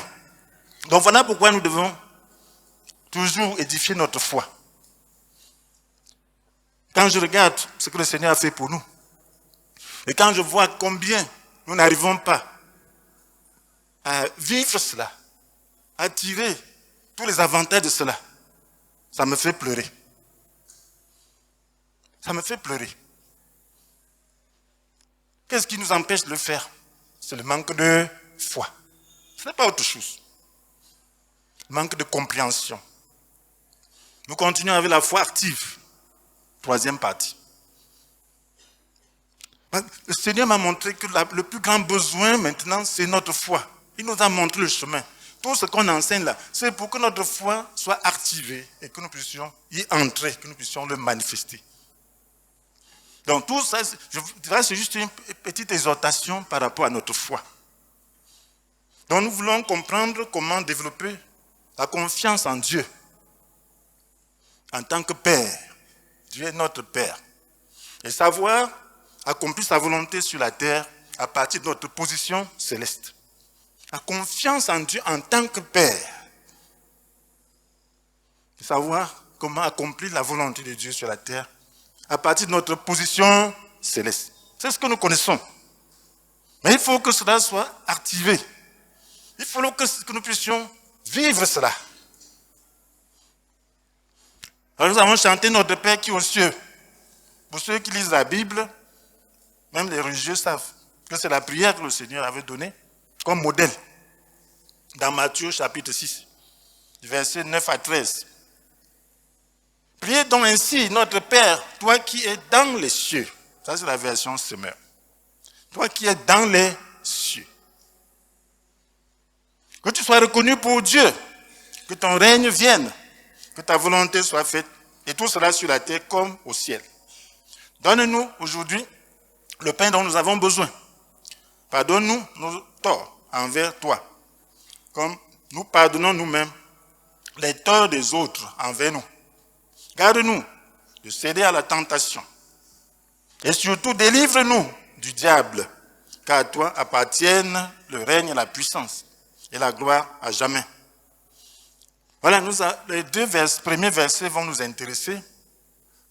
Donc voilà pourquoi nous devons toujours édifier notre foi. Quand je regarde ce que le Seigneur a fait pour nous, et quand je vois combien nous n'arrivons pas à vivre cela, à tirer tous les avantages de cela, ça me fait pleurer. Ça me fait pleurer. Qu'est-ce qui nous empêche de le faire? C'est le manque de foi. Ce n'est pas autre chose. Le manque de compréhension. Nous continuons avec la foi active. Troisième partie. Le Seigneur m'a montré que le plus grand besoin maintenant, c'est notre foi. Il nous a montré le chemin. Tout ce qu'on enseigne là, c'est pour que notre foi soit activée et que nous puissions y entrer, que nous puissions le manifester. Donc tout ça, je dirais, c'est juste une petite exhortation par rapport à notre foi. Donc nous voulons comprendre comment développer la confiance en Dieu. En tant que Père, Dieu est notre Père. Et savoir accomplir sa volonté sur la terre à partir de notre position céleste. La confiance en Dieu en tant que Père. Et savoir comment accomplir la volonté de Dieu sur la terre à partir de notre position céleste. C'est ce que nous connaissons. Mais il faut que cela soit activé. Il faut que nous puissions vivre cela. Alors nous avons chanté notre Père qui est aux cieux. Pour ceux qui lisent la Bible, même les religieux savent que c'est la prière que le Seigneur avait donnée comme modèle. Dans Matthieu chapitre 6, versets 9 à 13. Priez donc ainsi, notre Père, toi qui es dans les cieux. Ça c'est la version Semeur. Toi qui es dans les cieux. Que tu sois reconnu pour Dieu, que ton règne vienne, que ta volonté soit faite, et tout cela sur la terre comme au ciel. Donne-nous aujourd'hui le pain dont nous avons besoin. Pardonne-nous nos torts envers toi, comme nous pardonnons nous-mêmes les torts des autres envers nous. Garde-nous de céder à la tentation. Et surtout, délivre-nous du diable, car à toi appartiennent le règne et la puissance et la gloire à jamais. Voilà, les deux premiers versets vont nous intéresser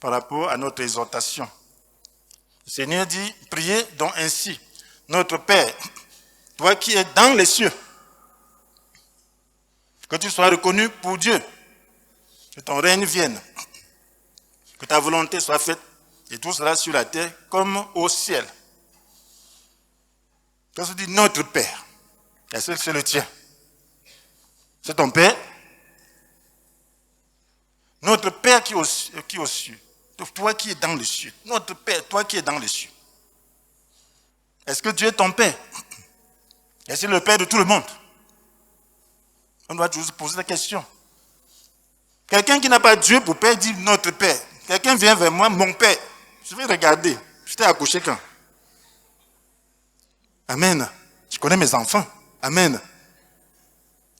par rapport à notre exhortation. Le Seigneur dit, priez donc ainsi, notre Père, toi qui es dans les cieux, que tu sois reconnu pour Dieu, que ton règne vienne, que ta volonté soit faite, et tout cela sur la terre comme au ciel. Quand on dit notre Père, est-ce que c'est le tien? C'est ton Père? Notre Père qui est aux cieux, toi qui es dans les cieux, notre Père, toi qui es dans les cieux. Est-ce que Dieu est ton Père? Est-ce qu'il est le Père de tout le monde? On doit toujours se poser la question. Quelqu'un qui n'a pas Dieu pour Père dit notre Père. Quelqu'un vient vers moi, mon Père. Je vais regarder. Je t'ai accouché quand? Amen. Je connais mes enfants. Amen.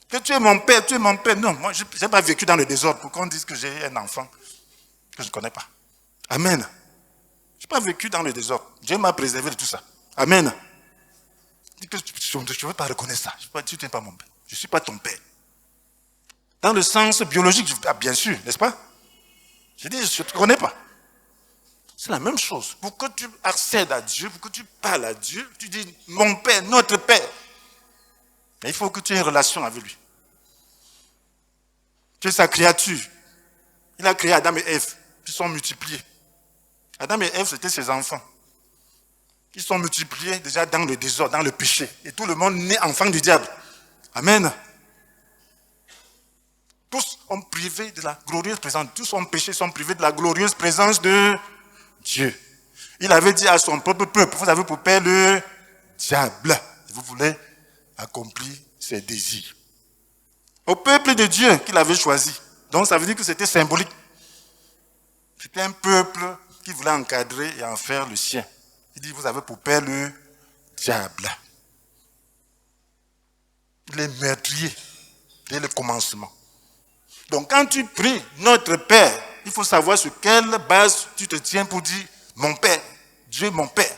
Que tu es mon Père, tu es mon Père. Non, moi, je n'ai pas vécu dans le désordre pour qu'on dise que j'ai un enfant que je ne connais pas. Amen. Je n'ai pas vécu dans le désordre. Dieu m'a préservé de tout ça. Amen. Je ne veux pas reconnaître ça. Tu n'es pas mon Père. Je ne suis pas ton Père. Dans le sens biologique, bien sûr, n'est-ce pas? Je dis, je ne te connais pas. C'est la même chose. Pour que tu accèdes à Dieu, pour que tu parles à Dieu, tu dis, mon Père, notre Père. Mais il faut que tu aies une relation avec lui. Tu es sa créature. Il a créé Adam et Ève. Ils sont multipliés. Adam et Ève, c'était ses enfants. Ils sont multipliés déjà dans le désordre, dans le péché. Et tout le monde naît enfant du diable. Amen. Tous sont privés de la glorieuse présence. Tous sont péchés, sont privés de la glorieuse présence de Dieu. Il avait dit à son propre peuple, vous avez pour père le diable. Vous voulez accomplir ses désirs. Au peuple de Dieu qu'il avait choisi. Donc ça veut dire que c'était symbolique. C'était un peuple qui voulait encadrer et en faire le sien. Il dit, vous avez pour père le diable. Il est meurtrier dès le commencement. Donc quand tu pries notre Père, il faut savoir sur quelle base tu te tiens pour dire mon Père, Dieu mon Père.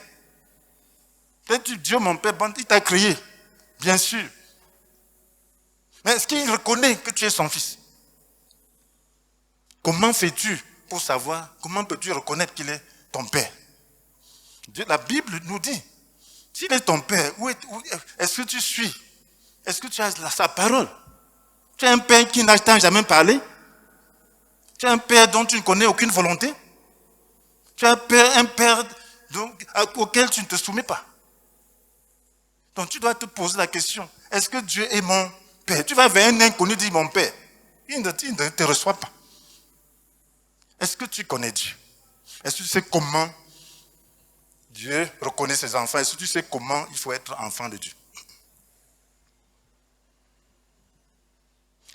Peut-être Dieu mon Père, bon, il t'a créé, bien sûr. Mais est-ce qu'il reconnaît que tu es son fils? Comment fais-tu pour savoir, comment peux-tu reconnaître qu'il est ton Père? La Bible nous dit, s'il est ton Père, est-ce que tu suis? Est-ce que tu as sa parole? Tu as un Père qui n'a jamais parlé? Tu as un Père dont tu ne connais aucune volonté? Tu as un Père auquel tu ne te soumets pas? Donc tu dois te poser la question, est-ce que Dieu est mon Père? Tu vas vers un inconnu dire mon Père. Il ne te reçoit pas. Est-ce que tu connais Dieu? Est-ce que tu sais comment Dieu reconnaît ses enfants? Est-ce que tu sais comment il faut être enfant de Dieu?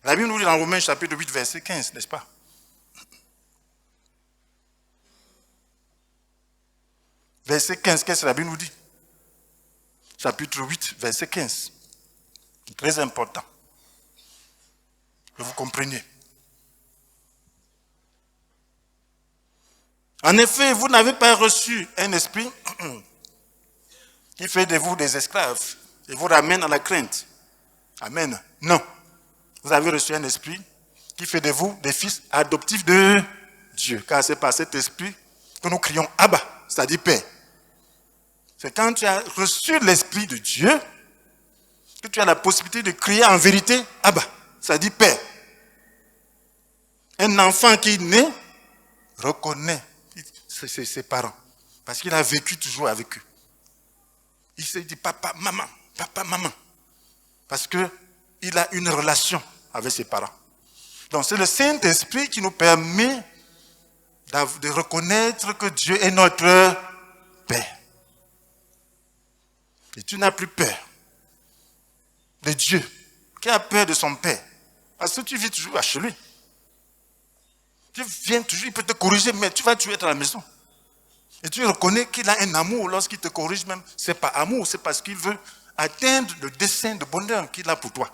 La Bible nous dit dans Romains chapitre 8, verset 15, n'est-ce pas? Verset 15, qu'est-ce que la Bible nous dit? Chapitre 8, verset 15. Très important. Que vous compreniez. En effet, vous n'avez pas reçu un esprit qui fait de vous des esclaves et vous ramène à la crainte. Amen. Non. Vous avez reçu un esprit qui fait de vous des fils adoptifs de Dieu. Car c'est par cet esprit que nous crions Abba, c'est-à-dire Père. C'est quand tu as reçu l'esprit de Dieu que tu as la possibilité de crier en vérité Abba, c'est-à-dire Père. Un enfant qui naît reconnaît ses parents parce qu'il a vécu toujours avec eux. Il se dit papa, maman, parce qu'il a une relation avec ses parents. Donc c'est le Saint-Esprit qui nous permet de reconnaître que Dieu est notre Père. Et tu n'as plus peur de Dieu. Qui a peur de son Père? Parce que tu vis toujours chez lui. Tu viens toujours, il peut te corriger, mais tu vas toujours être à la maison. Et tu reconnais qu'il a un amour lorsqu'il te corrige même. Ce n'est pas amour, c'est parce qu'il veut atteindre le dessein de bonheur qu'il a pour toi.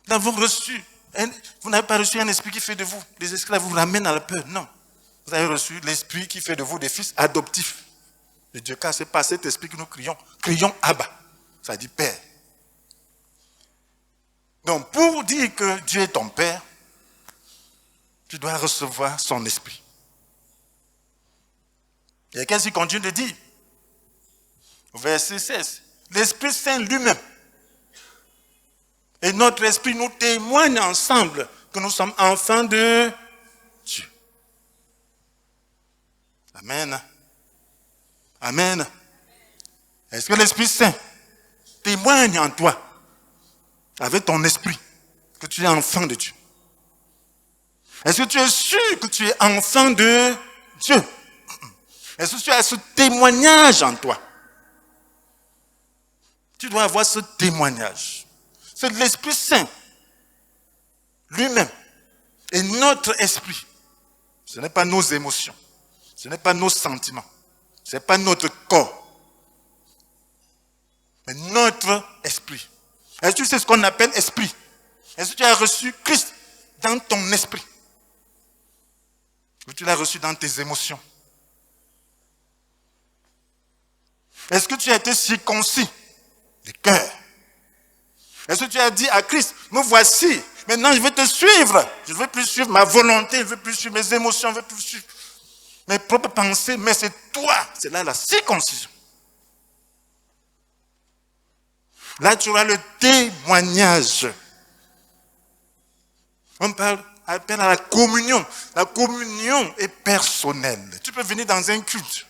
Nous avons reçu, vous n'avez pas reçu un esprit qui fait de vous des esclaves, vous ramène à la peur. Non. Vous avez reçu l'esprit qui fait de vous des fils adoptifs de Dieu. Car c'est par cet esprit que nous crions Abba, ça dit Père. Donc pour dire que Dieu est ton Père, tu dois recevoir son esprit. Et qu'est-ce qu'il continue de dire? Verset 16. L'Esprit Saint lui-même et notre esprit nous témoignent ensemble que nous sommes enfants de Dieu. Amen. Amen. Est-ce que l'Esprit Saint témoigne en toi, avec ton esprit, que tu es enfant de Dieu? Est-ce que tu es sûr que tu es enfant de Dieu? Est-ce que tu as ce témoignage en toi? Tu dois avoir ce témoignage. C'est l'Esprit Saint lui-même et notre esprit. Ce n'est pas nos émotions, ce n'est pas nos sentiments, ce n'est pas notre corps, mais notre esprit. Est-ce que tu sais ce qu'on appelle esprit? Est-ce que tu as reçu Christ dans ton esprit? Ou tu l'as reçu dans tes émotions? Est-ce que tu as été circoncis de cœur? Est-ce que tu as dit à Christ, me voici, maintenant je vais te suivre. Je ne veux plus suivre ma volonté, je ne veux plus suivre mes émotions, je ne veux plus suivre mes propres pensées, mais c'est toi, c'est là la circoncision. Là tu auras le témoignage. On appelle à la communion. La communion est personnelle. Tu peux venir dans un culte.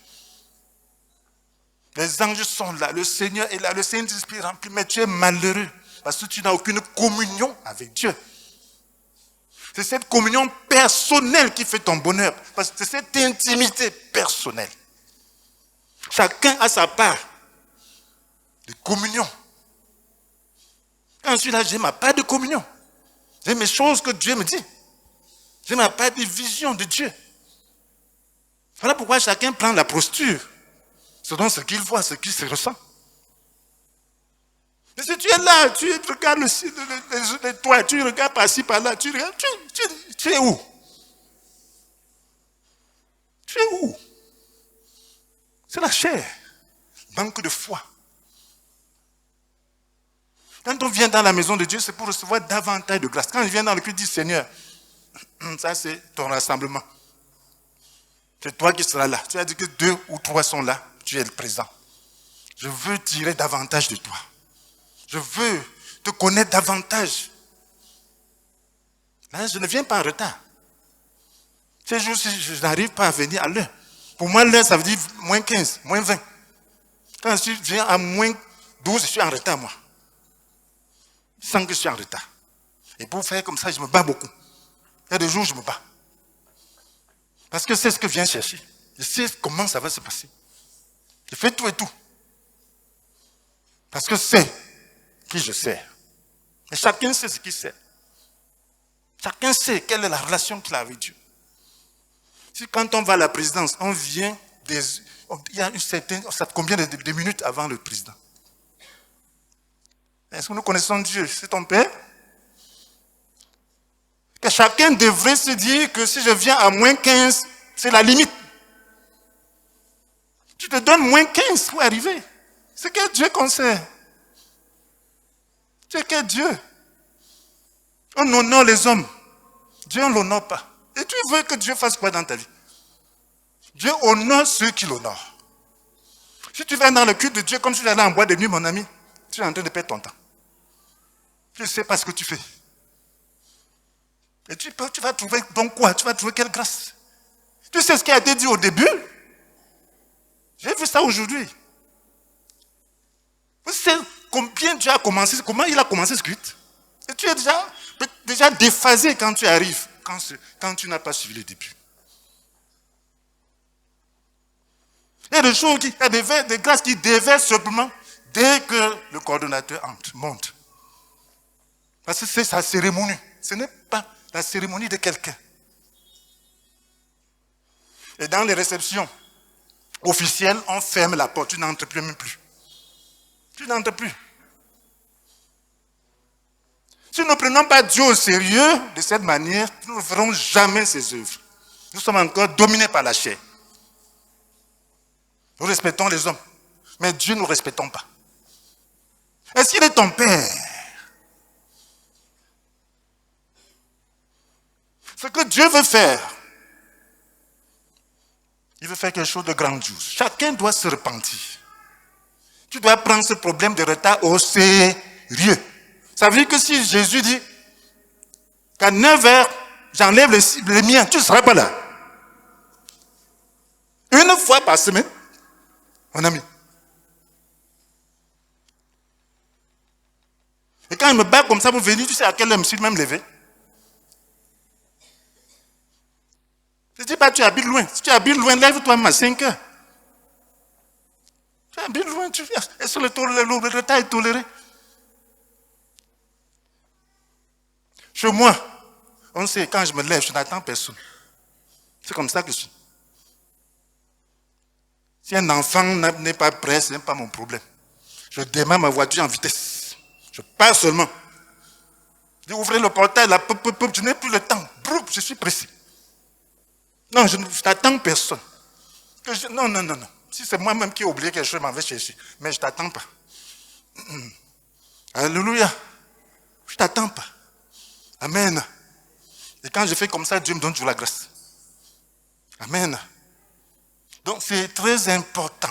Les anges sont là, le Seigneur est là, le Saint-Esprit rempli, mais tu es malheureux parce que tu n'as aucune communion avec Dieu. C'est cette communion personnelle qui fait ton bonheur, parce que c'est cette intimité personnelle. Chacun a sa part de communion. Quand je suis là, j'ai ma part de communion. J'ai mes choses que Dieu me dit. J'ai ma part de vision de Dieu. Voilà pourquoi chacun prend la posture selon ce qu'il voit, ce qu'il se ressent. Mais si tu es là, tu regardes les toits, tu regardes par-ci, par-là, tu regardes, tu es où? Tu es où? C'est la chair. Manque de foi. Quand on vient dans la maison de Dieu, c'est pour recevoir davantage de grâce. Quand je viens dans le culte, je dis Seigneur, ça c'est ton rassemblement. C'est toi qui seras là. Tu as dit que 2 ou 3 sont là. Tu es le présent. Je veux tirer davantage de toi. Je veux te connaître davantage. Là, je ne viens pas en retard. Ces jours-ci, je n'arrive pas à venir à l'heure. Pour moi, l'heure, ça veut dire moins 15, moins 20. Quand je viens à moins 12, je suis en retard, moi. Je sens que je suis en retard. Et pour faire comme ça, je me bats beaucoup. Il y a des jours où je me bats. Parce que c'est ce que je viens chercher. Je sais comment ça va se passer. Je fais tout et tout. Parce que c'est qui je sers. Et chacun sait ce qu'il sert. Chacun sait quelle est la relation qu'il a avec Dieu. Si quand on va à la présidence, on vient, il y a combien de minutes avant le président? Est-ce que nous connaissons Dieu? C'est ton Père? Que chacun devrait se dire que si je viens à moins 15, c'est la limite. Tu te donnes moins 15 pour arriver. C'est que Dieu qu'on sert. C'est que Dieu. On honore les hommes. Dieu, on ne l'honore pas. Et tu veux que Dieu fasse quoi dans ta vie? Dieu honore ceux qui l'honorent. Si tu vas dans le culte de Dieu comme si tu allais en boîte de nuit, mon ami, tu es en train de perdre ton temps. Tu ne sais pas ce que tu fais. Et tu vas trouver donc quoi? Tu vas trouver quelle grâce? Tu sais ce qui a été dit au début? J'ai vu ça aujourd'hui. Vous savez combien Dieu a commencé, comment il a commencé ce culte? Et tu es déjà déphasé quand tu arrives, quand tu n'as pas suivi le début. Il y a des choses, il y a des grâces qui déversent simplement dès que le coordonnateur monte. Parce que c'est sa cérémonie. Ce n'est pas la cérémonie de quelqu'un. Et dans les réceptions officielles, on ferme la porte. Tu n'entres plus même plus. Tu n'entres plus. Si nous ne prenons pas Dieu au sérieux de cette manière, nous ne ferons jamais ses œuvres. Nous sommes encore dominés par la chair. Nous respectons les hommes, mais Dieu, nous ne respectons pas. Est-ce qu'il est ton Père? Ce que Dieu veut faire, il veut faire quelque chose de grandiose. Chacun doit se repentir. Tu dois prendre ce problème de retard au sérieux. Ça veut dire que si Jésus dit qu'à 9h, j'enlève les miens, tu ne seras pas là. Une fois par semaine, mon ami. Et quand il me bat comme ça pour venir, tu sais à quelle heure je me suis même levé? Je ne dis pas tu habites loin. Si tu habites loin, lève-toi même à 5 heures. Tu habites loin, est-ce que le retard est toléré? Chez moi, on sait, quand je me lève, je n'attends personne. C'est comme ça que je suis. Si un enfant n'est pas prêt, ce n'est pas mon problème. Je démarre ma voiture en vitesse. Je pars seulement. Je dis, ouvrez le portail, là, je n'ai plus le temps. Je suis pressé. Non, je n'attends personne. Non. Si c'est moi-même qui ai oublié quelque chose, je m'en vais chercher. Mais je ne t'attends pas. Alléluia. Je ne t'attends pas. Amen. Et quand je fais comme ça, Dieu me donne toujours la grâce. Amen. Donc c'est très important,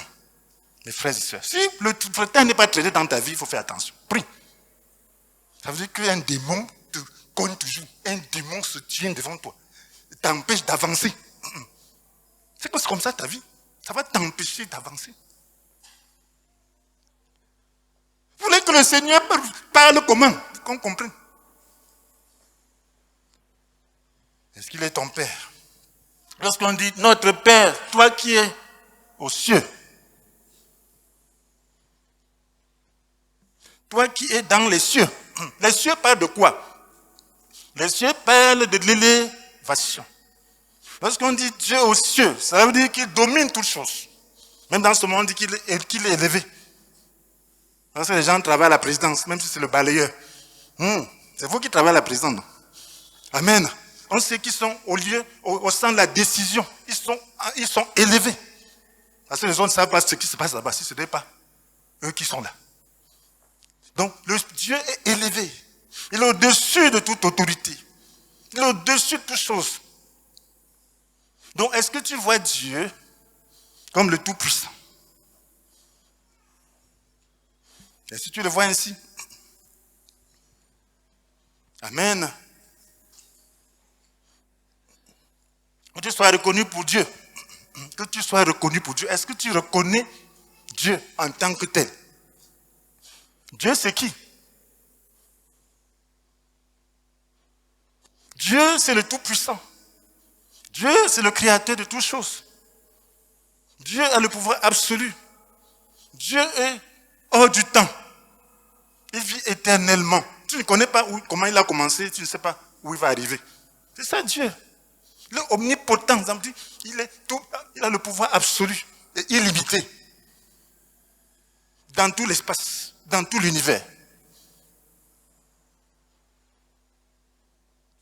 mes frères et sœurs. Si le temps n'est pas traité dans ta vie, il faut faire attention. Prie. Ça veut dire qu'un démon te cogne toujours. Un démon se tient devant toi. Il t'empêche d'avancer. C'est comme ça ta vie. Ça va t'empêcher d'avancer. Vous voulez que le Seigneur parle comment? Qu'on comprenne. Est-ce qu'il est ton Père? Lorsqu'on dit notre Père, toi qui es aux cieux, toi qui es dans les cieux parlent de quoi? Les cieux parlent de l'élévation. Lorsqu'on dit Dieu aux cieux, ça veut dire qu'il domine toutes choses. Même dans ce monde, on dit qu'il est élevé. Lorsque les gens travaillent à la présidence, même si c'est le balayeur, c'est vous qui travaillez à la présidence. Non? Amen. On sait qu'ils sont au centre de la décision. Ils sont élevés. Parce que les autres ne savent pas ce qui se passe là-bas, si ce n'est pas eux qui sont là. Donc, Dieu est élevé. Il est au-dessus de toute autorité. Il est au-dessus de toutes choses. Donc, est-ce que tu vois Dieu comme le Tout-Puissant? Est-ce que tu le vois ainsi? Amen. Que tu sois reconnu pour Dieu. Que tu sois reconnu pour Dieu. Est-ce que tu reconnais Dieu en tant que tel? Dieu, c'est qui? Dieu, c'est le Tout-Puissant. Dieu, c'est le créateur de toutes choses. Dieu a le pouvoir absolu. Dieu est hors du temps. Il vit éternellement. Tu ne connais pas comment il a commencé, tu ne sais pas où il va arriver. C'est ça Dieu. Il est omnipotent. Il a le pouvoir absolu et illimité. Dans tout l'espace, dans tout l'univers.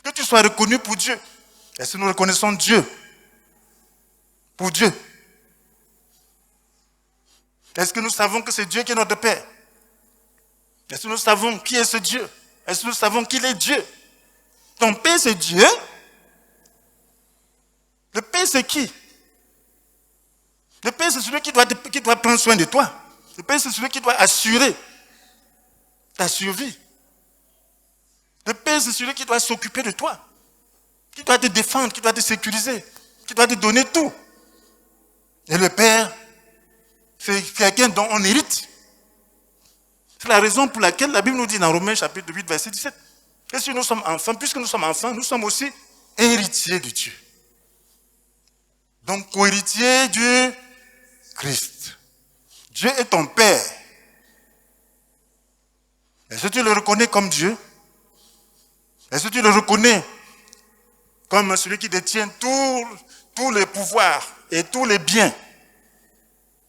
Que tu sois reconnu pour Dieu. Est-ce que nous reconnaissons Dieu pour Dieu? Est-ce que nous savons que c'est Dieu qui est notre Père? Est-ce que nous savons qui est ce Dieu? Est-ce que nous savons qu'il est Dieu? Ton Père, c'est Dieu. Le Père, c'est qui? Le Père, c'est celui qui doit prendre soin de toi. Le Père, c'est celui qui doit assurer ta survie. Le Père, c'est celui qui doit s'occuper de toi, qui doit te défendre, qui doit te sécuriser, qui doit te donner tout. Et le Père, c'est quelqu'un dont on hérite. C'est la raison pour laquelle la Bible nous dit dans Romains chapitre 8, verset 17, que si nous sommes enfants, puisque nous sommes enfants, nous sommes aussi héritiers de Dieu. Donc, co-héritiers du Christ. Dieu est ton Père. Est-ce que tu le reconnais comme Dieu? Est-ce que tu le reconnais comme celui qui détient tous les pouvoirs et tous les biens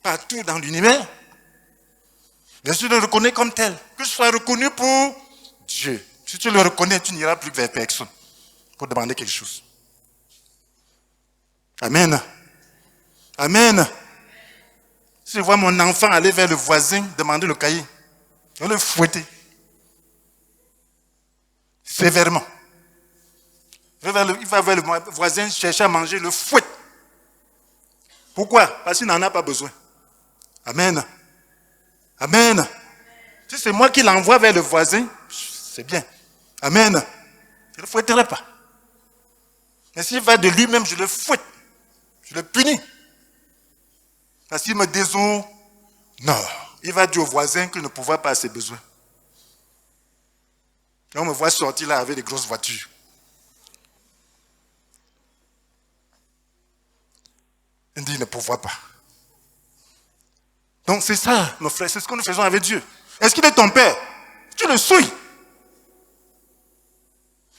partout dans l'univers? Est-ce que tu le reconnais comme tel? Que tu sois reconnu pour Dieu. Si tu le reconnais, tu n'iras plus vers personne pour demander quelque chose. Amen. Amen. Si je vois mon enfant aller vers le voisin, demander le cahier, je vais le fouetter. Sévèrement. Il va vers le voisin chercher à manger, le fouette. Pourquoi? Parce qu'il n'en a pas besoin. Amen. Amen. Si c'est moi qui l'envoie vers le voisin, c'est bien. Amen. Je ne le fouetterai pas. Mais s'il va de lui-même, je le fouette. Je le punis. Parce qu'il me déshonore, non. Il va dire au voisin qu'il ne pourra pas à ses besoins. Et on me voit sortir là avec des grosses voitures. Il dit, il ne pourra pas. Donc c'est ça, nos frères, c'est ce que nous faisons avec Dieu. Est-ce qu'il est ton Père? Tu le souilles.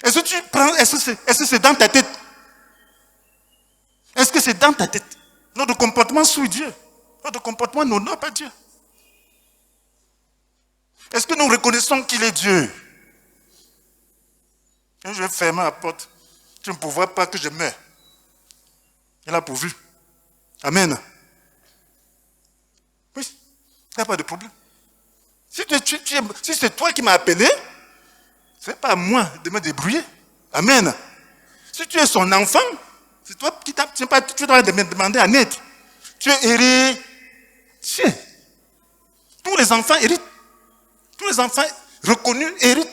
Est-ce que tu prends, est-ce que c'est dans ta tête? Est-ce que c'est dans ta tête? Notre comportement souille Dieu. Notre comportement n'honore pas Dieu. Est-ce que nous reconnaissons qu'il est Dieu? Et je vais fermer la porte. Tu ne pourras pas que je meure. Il a pourvu. Amen. Oui, il n'y a pas de problème. Si c'est toi qui m'as appelé, ce n'est pas à moi de me débrouiller. Amen. Si tu es son enfant, c'est toi qui tu dois me demander à naître. Tu es héritier. Tous les enfants héritent. Tous les enfants reconnus héritent.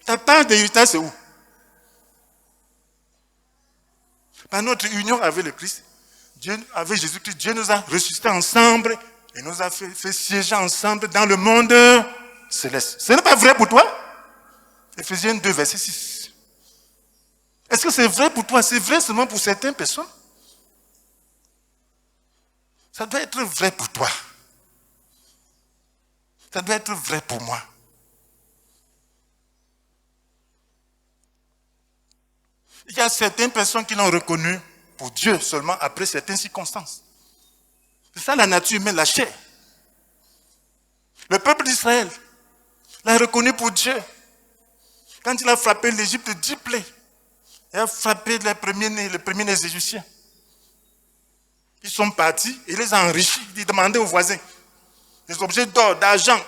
Ta part d'héritage, c'est où? Par notre union avec le Christ, avec Jésus-Christ, Dieu nous a ressuscités ensemble et nous a fait siéger ensemble dans le monde céleste. Ce n'est pas vrai pour toi? Éphésiens 2, verset 6. Est-ce que c'est vrai pour toi? C'est vrai seulement pour certaines personnes? Ça doit être vrai pour toi. Ça doit être vrai pour moi. Il y a certaines personnes qui l'ont reconnu pour Dieu seulement après certaines circonstances. C'est ça la nature humaine, la chair. Le peuple d'Israël l'a reconnu pour Dieu. Quand il a frappé l'Égypte de 10 plaies, il a frappé les premiers-nés égyptiens. Ils sont partis, il les a enrichis. Il demandait aux voisins des objets d'or, d'argent.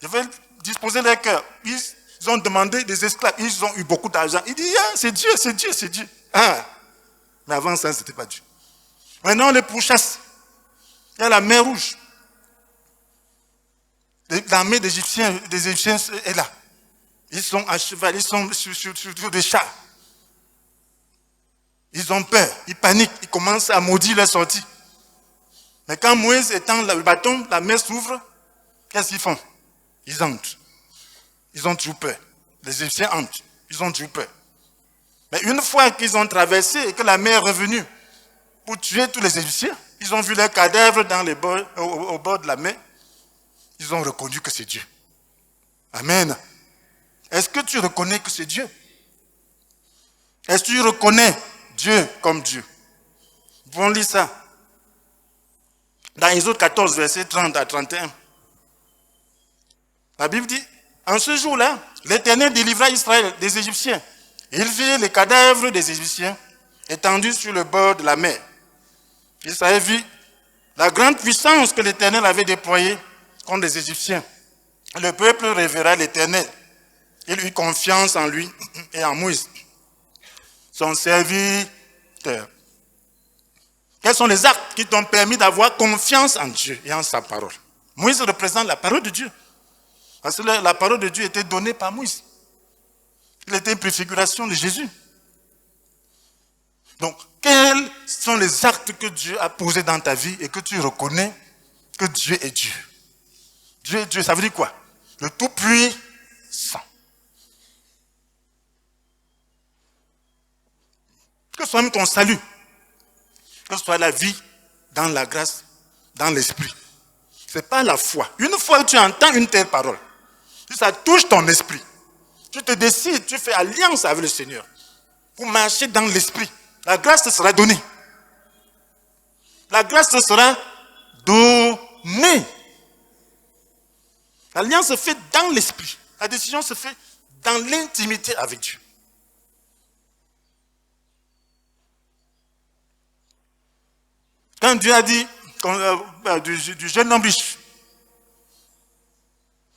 Je vais disposer leur cœur. Ils ont demandé des esclaves, ils ont eu beaucoup d'argent. Il dit, ah, c'est Dieu, c'est Dieu, c'est Dieu. Ah, mais avant ça, ce n'était pas Dieu. Maintenant, on les pourchasse. Il y a la mer Rouge. L'armée des Égyptiens est là. Ils sont à cheval, ils sont sur des chars. Ils ont peur, ils paniquent, ils commencent à maudire leur sortie. Mais quand Moïse étend le bâton, la mer s'ouvre, qu'est-ce qu'ils font? Ils entrent. Ils ont toujours peur. Les Égyptiens entrent. Ils ont toujours peur. Mais une fois qu'ils ont traversé et que la mer est revenue pour tuer tous les Égyptiens, ils ont vu leurs cadavres au bord de la mer. Ils ont reconnu que c'est Dieu. Amen. Est-ce que tu reconnais que c'est Dieu? Est-ce que tu reconnais Dieu comme Dieu? Nous pouvons lire ça. Dans Exode 14, versets 30 à 31. La Bible dit, en ce jour-là, l'Éternel délivra Israël des Égyptiens. Il vit les cadavres des Égyptiens étendus sur le bord de la mer. Israël vit la grande puissance que l'Éternel avait déployée contre les Égyptiens. Le peuple révéra l'Éternel. Il eut confiance en lui et en Moïse, son serviteur. Quels sont les actes qui t'ont permis d'avoir confiance en Dieu et en sa parole? Moïse représente la parole de Dieu. Parce que la parole de Dieu était donnée par Moïse. Il était une préfiguration de Jésus. Donc, quels sont les actes que Dieu a posés dans ta vie et que tu reconnais que Dieu est Dieu? Dieu est Dieu, ça veut dire quoi? Le Tout-Puissant. Que ce soit même ton salut, que ce soit la vie dans la grâce, dans l'esprit. Ce n'est pas la foi. Une fois que tu entends une telle parole, si ça touche ton esprit, tu te décides, tu fais alliance avec le Seigneur pour marcher dans l'esprit. La grâce te sera donnée. La grâce te sera donnée. L'alliance se fait dans l'esprit. La décision se fait dans l'intimité avec Dieu. Quand Dieu a dit du jeune homme riche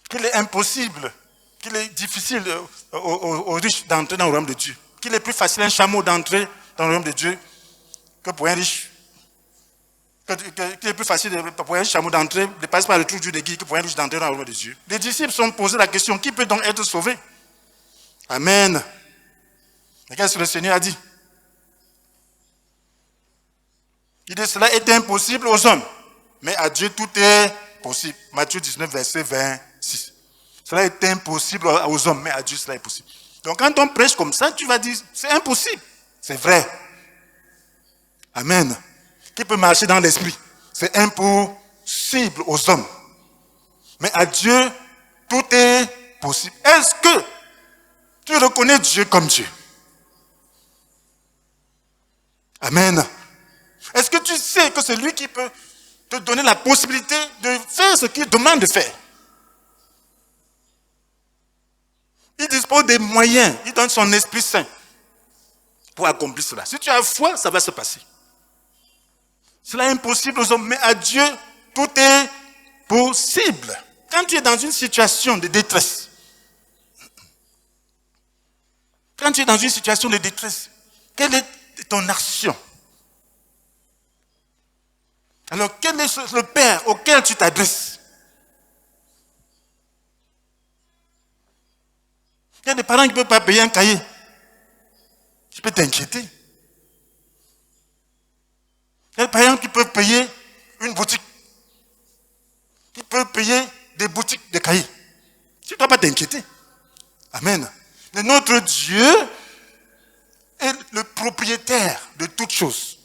qu'il est impossible, qu'il est difficile aux riches d'entrer dans le royaume de Dieu, qu'il est plus facile à un chameau d'entrer dans le royaume de Dieu que pour un riche, qu'il est plus facile pour un chameau d'entrer, de passer par le trou du déguis que pour un riche d'entrer dans le royaume de Dieu. Les disciples se sont posés la question, qui peut donc être sauvé? Amen. Et qu'est-ce que le Seigneur a dit? Il dit, cela est impossible aux hommes, mais à Dieu tout est possible. Matthieu 19, verset 26. Cela est impossible aux hommes, mais à Dieu cela est possible. Donc quand on prêche comme ça, tu vas dire, c'est impossible. C'est vrai. Amen. Qui peut marcher dans l'esprit? C'est impossible aux hommes. Mais à Dieu, tout est possible. Est-ce que tu reconnais Dieu comme Dieu? Amen. Est-ce que tu sais que c'est lui qui peut te donner la possibilité de faire ce qu'il demande de faire? Il dispose des moyens, il donne son Esprit Saint pour accomplir cela. Si tu as foi, ça va se passer. Cela est impossible aux hommes, mais à Dieu, tout est possible. Quand tu es dans une situation de détresse, quelle est ton action? Alors, quel est le Père auquel tu t'adresses? Il y a des parents qui ne peuvent pas payer un cahier. Tu peux t'inquiéter. Il y a des parents qui peuvent payer une boutique. Qui peuvent payer des boutiques de cahiers. Tu ne dois pas t'inquiéter. Amen. Mais notre Dieu est le propriétaire de toutes choses.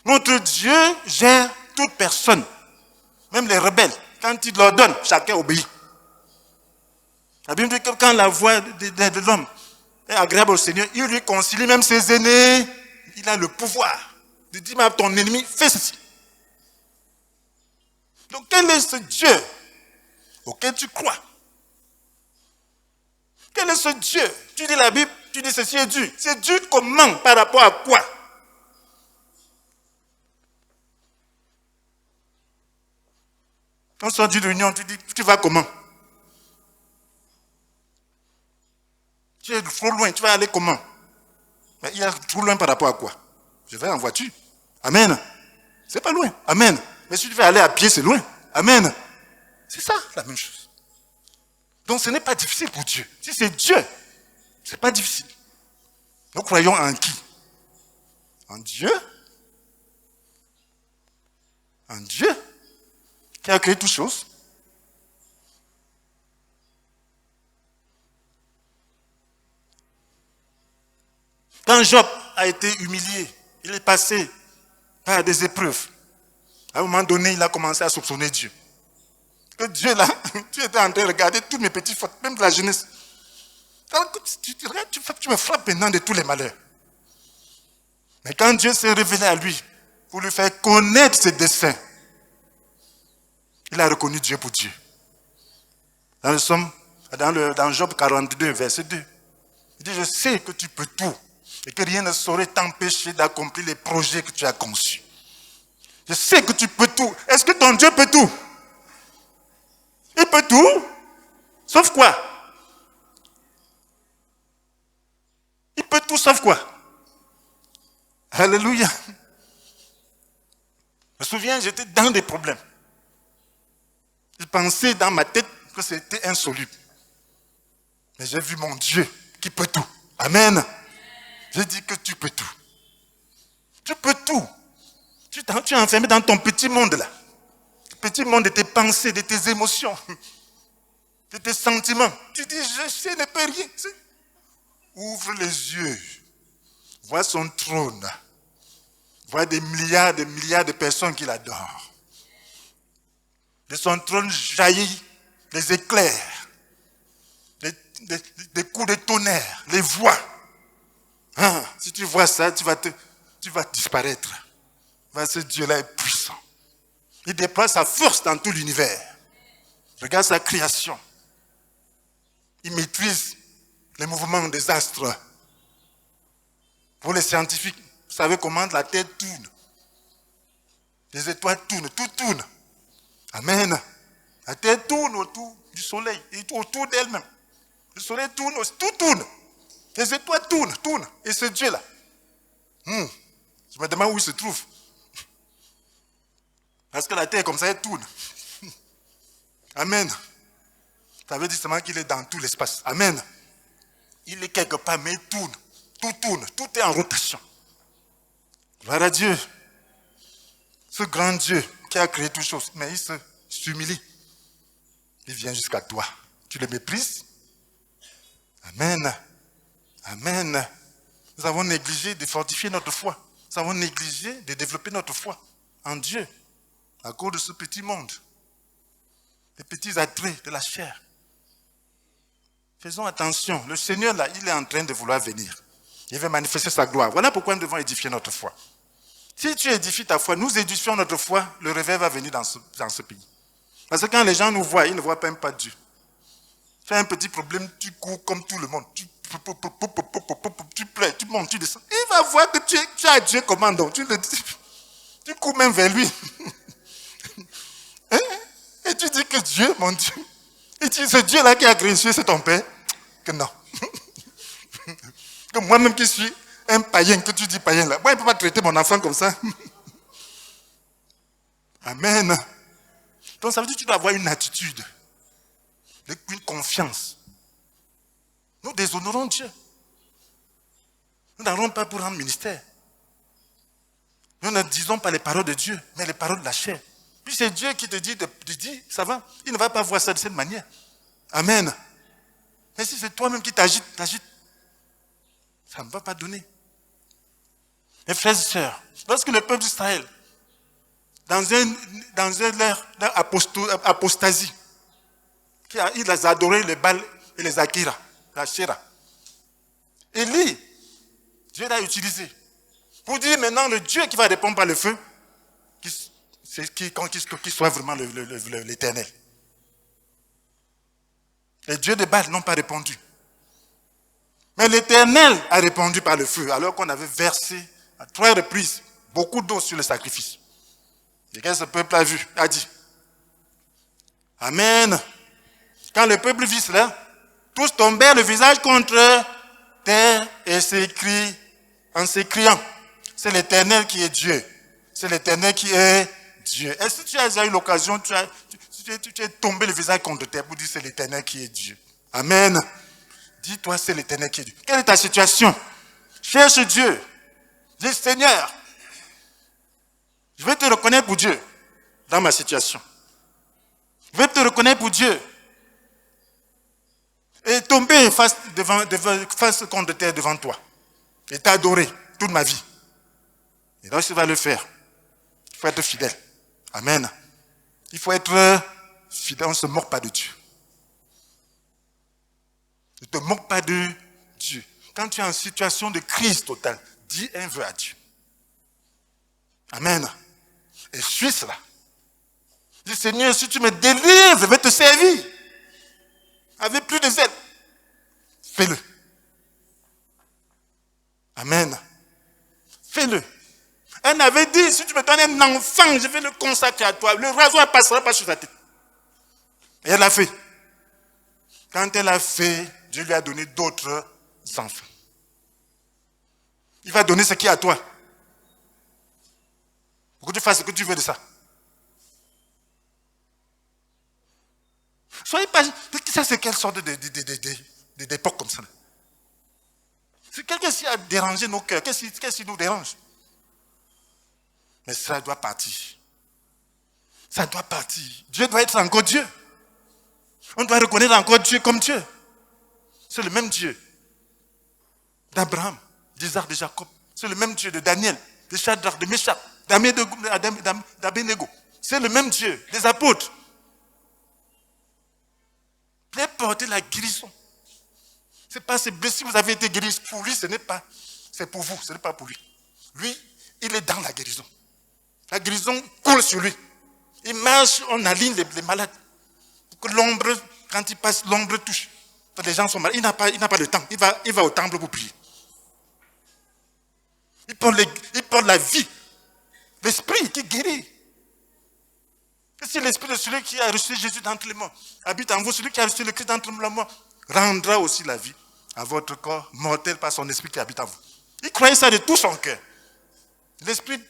Notre Dieu gère toute personne. Même les rebelles. Quand il leur donne, chacun obéit. La Bible dit que quand la voix de l'homme est agréable au Seigneur, il lui concilie même ses aînés. Il a le pouvoir de dire à ton ennemi, fais ceci. Donc quel est ce Dieu auquel tu crois? Quel est ce Dieu? Tu dis la Bible, tu dis ceci est Dieu. C'est Dieu comment? Par rapport à quoi? Quand tu sors d'une réunion, tu dis, tu vas comment? Tu es trop loin, tu vas aller comment? Mais il y a trop loin par rapport à quoi? Je vais en voiture. Amen. C'est pas loin. Amen. Mais si tu veux aller à pied, c'est loin. Amen. C'est ça, la même chose. Donc ce n'est pas difficile pour Dieu. Si c'est Dieu, ce n'est pas difficile. Nous croyons en qui? En Dieu? En Dieu qui a créé toutes choses. Quand Job a été humilié, il est passé par des épreuves. À un moment donné, il a commencé à soupçonner Dieu. Que Dieu là, tu étais en train de regarder toutes mes petites fautes, même de la jeunesse. Tu me frappes maintenant de tous les malheurs. Mais quand Dieu s'est révélé à lui, pour lui faire connaître ses desseins, il a reconnu Dieu pour Dieu. Dans Job 42, verset 2, il dit, je sais que tu peux tout et que rien ne saurait t'empêcher d'accomplir les projets que tu as conçus. Je sais que tu peux tout. Est-ce que ton Dieu peut tout? Il peut tout, sauf quoi? Il peut tout, sauf quoi? Alléluia. Je me souviens, j'étais dans des problèmes. Je pensais dans ma tête que c'était insoluble. Mais j'ai vu mon Dieu qui peut tout. Amen. J'ai dit que tu peux tout. Tu peux tout. Tu es enfermé dans ton petit monde là. Petit monde de tes pensées, de tes émotions, de tes sentiments. Tu dis, je ne peux rien. Ouvre les yeux. Vois son trône. Vois des milliards de personnes qui l'adorent. De son trône jaillit les éclairs, des coups de tonnerre, les voix. Ah, si tu vois ça, tu vas disparaître. Ce Dieu-là est puissant. Il déploie sa force dans tout l'univers. Regarde sa création. Il maîtrise les mouvements des astres. Pour les scientifiques, vous savez comment la Terre tourne. Les étoiles tournent, tout tourne. Amen. La Terre tourne autour du soleil et autour d'elle-même. Le soleil tourne, tout tourne. Les étoiles tournent. Et ce Dieu-là, je me demande où il se trouve. Parce que la terre comme ça, elle tourne. Amen. Ça veut dire seulement qu'il est dans tout l'espace. Amen. Il est quelque part, mais il tourne. Tout tourne. Tout est en rotation. Gloire à Dieu. Ce grand Dieu qui a créé toutes choses, mais il s'humilie. Il vient jusqu'à toi. Tu le méprises? Amen. Amen. Nous avons négligé de fortifier notre foi. Nous avons négligé de développer notre foi en Dieu. À cause de ce petit monde, des petits attraits de la chair. Faisons attention. Le Seigneur, là, il est en train de vouloir venir. Il veut manifester sa gloire. Voilà pourquoi nous devons édifier notre foi. Si tu édifies ta foi, nous édifions notre foi, le réveil va venir dans ce pays. Parce que quand les gens nous voient, ils ne voient même pas Dieu. Tu as un petit problème, tu cours comme tout le monde. Tu plais, tu montes, tu descends. Il va voir que tu as Dieu commandant. Tu cours même vers lui. Et tu dis que Dieu, mon Dieu, et tu dis ce Dieu-là qui a créé Dieu, c'est ton Père? Que non. Que moi-même qui suis un païen, que tu dis païen là, moi il ne peut pas traiter mon enfant comme ça. Amen. Donc ça veut dire que tu dois avoir une attitude, une confiance. Nous déshonorons Dieu. Nous n'allons pas pour rendre ministère. Nous ne disons pas les paroles de Dieu, mais les paroles de la chair. Puis c'est Dieu qui te dit, ça va, il ne va pas voir ça de cette manière. Amen. Mais si c'est toi-même qui t'agites, ça ne va pas donner. Mes frères et sœurs, lorsque le peuple d'Israël, dans leur apostasie, ils a adoré les Baal et les Akira, la Shera. Élie, Dieu l'a utilisé pour dire maintenant le Dieu qui va répondre par le feu, qui soit vraiment l'Éternel. Les dieux de Baal n'ont pas répondu. Mais l'Éternel a répondu par le feu, alors qu'on avait versé à 3 reprises beaucoup d'eau sur le sacrifice. Et qu'est-ce que ce peuple a dit? Amen. Quand le peuple vit cela, tous tombèrent le visage contre terre et s'écrient en s'écriant, c'est l'Éternel qui est Dieu. C'est l'Éternel qui est Dieu. Est-ce que tu as déjà eu l'occasion, tu es tombé le visage contre terre pour dire c'est l'Éternel qui est Dieu? Amen. Dis-toi c'est l'Éternel qui est Dieu. Quelle est ta situation? Cherche Dieu. Dis Seigneur, je vais te reconnaître pour Dieu dans ma situation. Je vais te reconnaître pour Dieu. Et tomber face contre terre devant toi. et t'adorer toute ma vie. Et donc, tu vas le faire. Il faut être fidèle. Amen. Il faut être fidèle. On ne se moque pas de Dieu. Ne te moque pas de Dieu. Quand tu es en situation de crise totale, dis un vœu à Dieu. Amen. Et suis cela. Dis, Seigneur, si tu me délivres, je vais te servir. Avec plus de zèle. Fais-le. Amen. Fais-le. Elle avait dit, si tu me donnes un enfant, je vais le consacrer à toi. Le rasoir ne passera pas sur sa tête. Et elle l'a fait. Quand elle a fait, Dieu lui a donné d'autres enfants. Il va donner ce qui est à toi. Pour que tu fasses ce que tu veux de ça. Soyez pas... Ça, c'est quelle sorte d'époque comme ça? C'est quelqu'un qui a dérangé nos cœurs. Qu'est-ce qui nous dérange? Mais ça doit partir. Ça doit partir. Dieu doit être encore Dieu. On doit reconnaître encore Dieu comme Dieu. C'est le même Dieu d'Abraham, d'Isaac, de Jacob. C'est le même Dieu de Daniel, de Shadrach, de Meshach, d'Abednego. C'est le même Dieu des apôtres. Il a porté la guérison. Ce n'est pas ces blessures, vous avez été guéris. Pour lui, ce n'est pas. C'est pour vous, ce n'est pas pour lui. Lui, il est dans la guérison. La guérison coule sur lui. Il marche, on aligne les malades. Pour que l'ombre, quand il passe, l'ombre touche. Quand les gens sont malades, il n'a pas de temps. Il va au temple pour prier. Il porte la vie. L'esprit qui guérit. Et si l'esprit de celui qui a reçu Jésus d'entre les morts habite en vous, celui qui a reçu le Christ d'entre les morts rendra aussi la vie à votre corps mortel par son esprit qui habite en vous. Il croyait ça de tout son cœur. L'esprit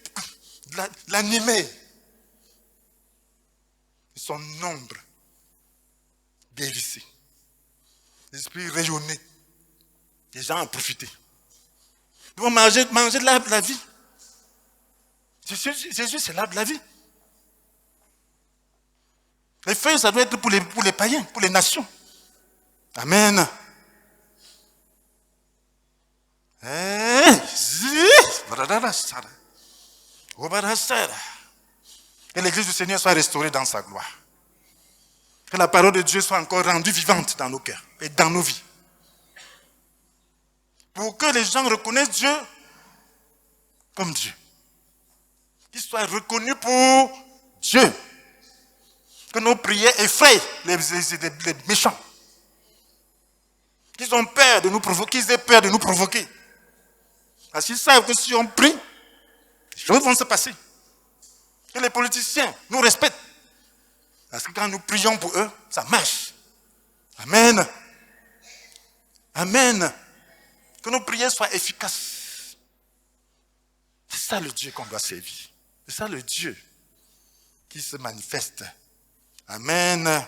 l'animait. Son ombre guérissait. L'esprit rayonnait. Les gens en profitaient. Ils vont manger de l'arbre de la vie. Jésus, c'est l'arbre de la vie. Les feuilles, ça doit être pour les païens, pour les nations. Amen. Que l'église du Seigneur soit restaurée dans sa gloire. Que la parole de Dieu soit encore rendue vivante dans nos cœurs et dans nos vies. Pour que les gens reconnaissent Dieu comme Dieu. Qu'ils soient reconnus pour Dieu. Que nos prières effrayent les méchants. Qu'ils ont peur de nous provoquer, qu'ils aient peur de nous provoquer. Parce qu'ils savent que si on prie, les choses vont se passer. Que les politiciens nous respectent. Parce que quand nous prions pour eux, ça marche. Amen. Amen. Que nos prières soient efficaces. C'est ça le Dieu qu'on doit servir. C'est ça le Dieu qui se manifeste. Amen.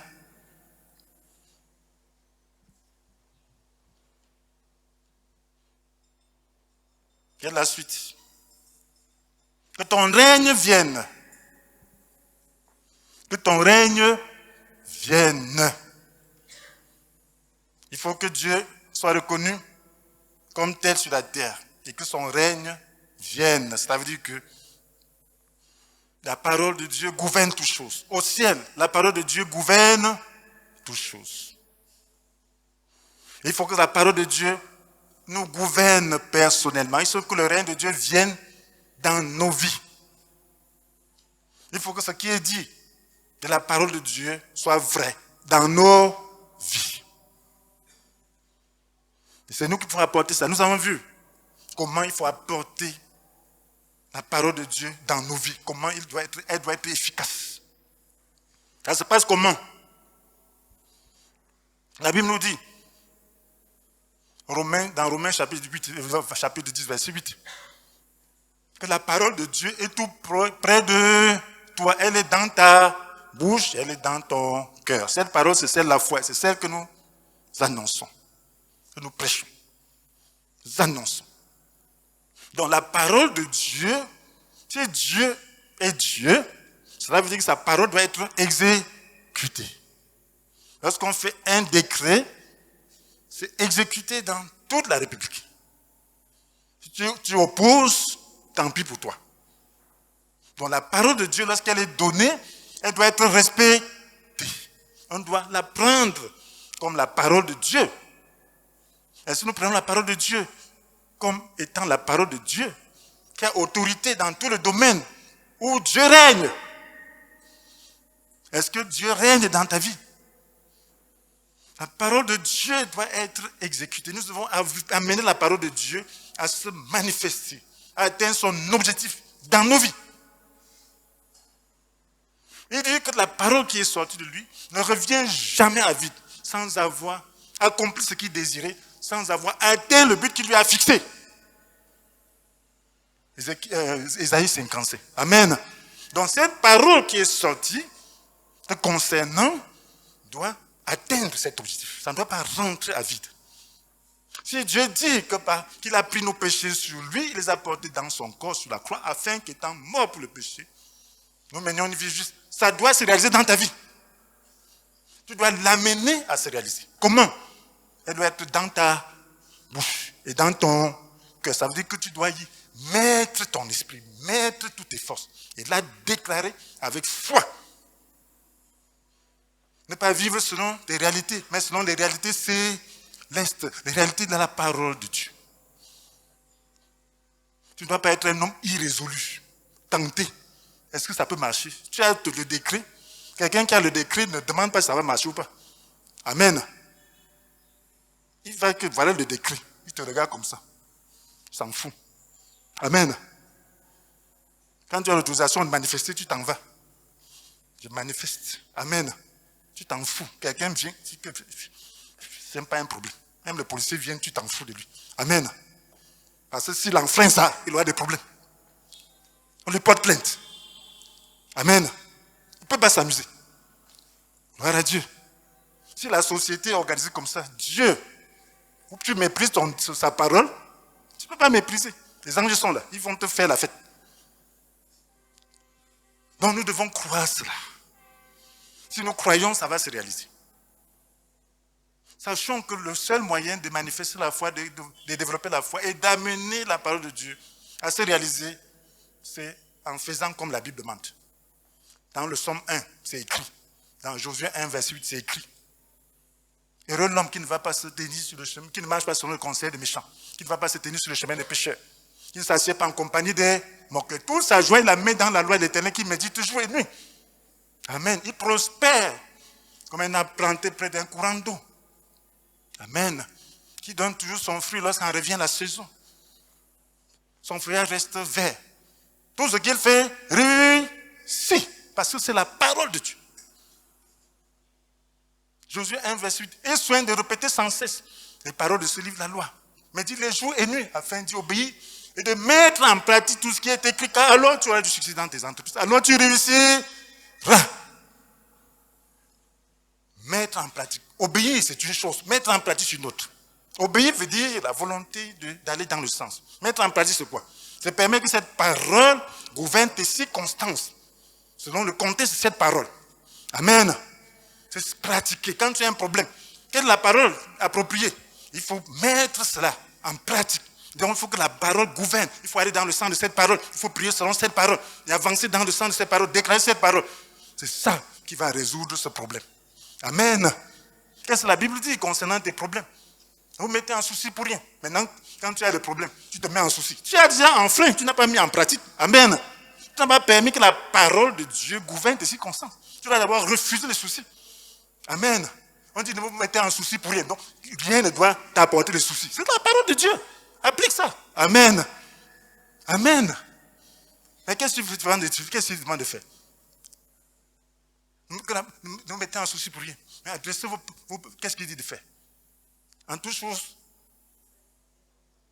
Quelle est la suite? Que ton règne vienne. Que ton règne vienne. Il faut que Dieu soit reconnu comme tel sur la terre et que son règne vienne. Ça veut dire que la parole de Dieu gouverne toutes choses. Au ciel, la parole de Dieu gouverne toutes choses. Il faut que la parole de Dieu nous gouverne personnellement. Il faut que le règne de Dieu vienne dans nos vies. Il faut que ce qui est dit de la parole de Dieu soit vrai dans nos vies. Et c'est nous qui pouvons apporter ça. Nous avons vu comment il faut apporter la parole de Dieu dans nos vies. Comment elle doit être efficace. Ça se passe comment? La Bible nous dit, dans Romains chapitre 10, verset 8, que la parole de Dieu est tout près de toi. Elle est dans ta bouche, elle est dans ton cœur. Cette parole, c'est celle de la foi. C'est celle que nous annonçons, que nous prêchons. Nous annonçons. Donc la parole de Dieu, si Dieu est Dieu, cela veut dire que sa parole doit être exécutée. Lorsqu'on fait un décret, c'est exécuté dans toute la République. tu opposes, tant pis pour toi. Donc la parole de Dieu, lorsqu'elle est donnée, elle doit être respectée. On doit la prendre comme la parole de Dieu. Et si nous prenons la parole de Dieu comme étant la parole de Dieu, qui a autorité dans tout le domaine où Dieu règne, est-ce que Dieu règne dans ta vie? La parole de Dieu doit être exécutée. Nous devons amener la parole de Dieu à se manifester, à atteindre son objectif dans nos vies. Il dit que la parole qui est sortie de lui ne revient jamais à vide, sans avoir accompli ce qu'il désirait, sans avoir atteint le but qu'il lui a fixé. Ésaïe 57. Amen. Donc cette parole qui est sortie, concernant, doit atteindre cet objectif. Ça ne doit pas rentrer à vide. Si Dieu dit qu'il a pris nos péchés sur lui, il les a portés dans son corps sur la croix, afin qu'étant mort pour le péché, nous menions une vie juste. Ça doit se réaliser dans ta vie. Tu dois l'amener à se réaliser. Comment? Elle doit être dans ta bouche et dans ton cœur. Ça veut dire que tu dois y mettre ton esprit, mettre toutes tes forces et la déclarer avec foi. Ne pas vivre selon tes réalités, mais selon les réalités célestes, les réalités de la parole de Dieu. Tu ne dois pas être un homme irrésolu, tenté. Est-ce que ça peut marcher? Tu as le décret. Quelqu'un qui a le décret ne demande pas si ça va marcher ou pas. Amen. Il va que voilà le décret. Il te regarde comme ça. Il s'en fout. Amen. Quand tu as l'autorisation de manifester, tu t'en vas. Je manifeste. Amen. Tu t'en fous. Quelqu'un vient, c'est pas un problème. Même le policier vient, tu t'en fous de lui. Amen. Parce que s'il enfreint ça, il aura des problèmes. On lui porte plainte. Amen. Il ne peut pas s'amuser. Gloire à Dieu. Si la société est organisée comme ça, Dieu, où tu méprises sa parole, tu ne peux pas mépriser. Les anges sont là, ils vont te faire la fête. Donc nous devons croire cela. Si nous croyons, ça va se réaliser. Sachons que le seul moyen de manifester la foi, de développer la foi et d'amener la parole de Dieu à se réaliser, c'est en faisant comme la Bible demande. Dans le Psaume 1, c'est écrit. Dans Josué 1, verset 8, c'est écrit. Heureux l'homme qui ne va pas se tenir sur le chemin, qui ne marche pas selon le conseil des méchants, qui ne va pas se tenir sur le chemin des pécheurs, qui ne s'assied pas en compagnie des moqueurs. Tout ça joint la main dans la loi de l'Éternel qui médite jour et nuit. Amen. Il prospère comme un arbre planté près d'un courant d'eau. Amen. Qui donne toujours son fruit lorsqu'en revient la saison. Son feuillage reste vert. Tout ce qu'il fait réussit. Parce que c'est la parole de Dieu. Josué 1, verset 8. Aie soin de répéter sans cesse les paroles de ce livre, la loi. Mais dis les jours et nuits afin d'y obéir et de mettre en pratique tout ce qui est écrit. Car alors tu auras du succès dans tes entreprises. Alors tu réussiras. Mettre en pratique. Obéir, c'est une chose. Mettre en pratique, c'est une autre. Obéir veut dire la volonté d'aller dans le sens. Mettre en pratique, c'est quoi? C'est permettre que cette parole gouverne tes circonstances. Selon le contexte de cette parole. Amen. C'est pratiquer. Quand tu as un problème, quelle est la parole appropriée? Il faut mettre cela en pratique. Donc il faut que la parole gouverne. Il faut aller dans le sens de cette parole. Il faut prier selon cette parole. Et avancer dans le sens de cette parole. Déclarer cette parole. C'est ça qui va résoudre ce problème. Amen. Qu'est-ce que la Bible dit concernant tes problèmes? Vous mettez en souci pour rien. Maintenant, quand tu as des problèmes, tu te mets en souci. Tu as déjà enfreint, tu n'as pas mis en pratique. Amen. Tu n'as pas permis que la parole de Dieu gouverne tes circonstances. Tu dois d'abord refuser les soucis. Amen. On dit ne vous mettez en souci pour rien. Donc, rien ne doit t'apporter des soucis. C'est la parole de Dieu. Applique ça. Amen. Amen. Mais qu'est-ce que tu demandes de faire? Ne vous mettez en souci pour rien. Mais adressez qu'est-ce qu'il dit de faire? En toute chose,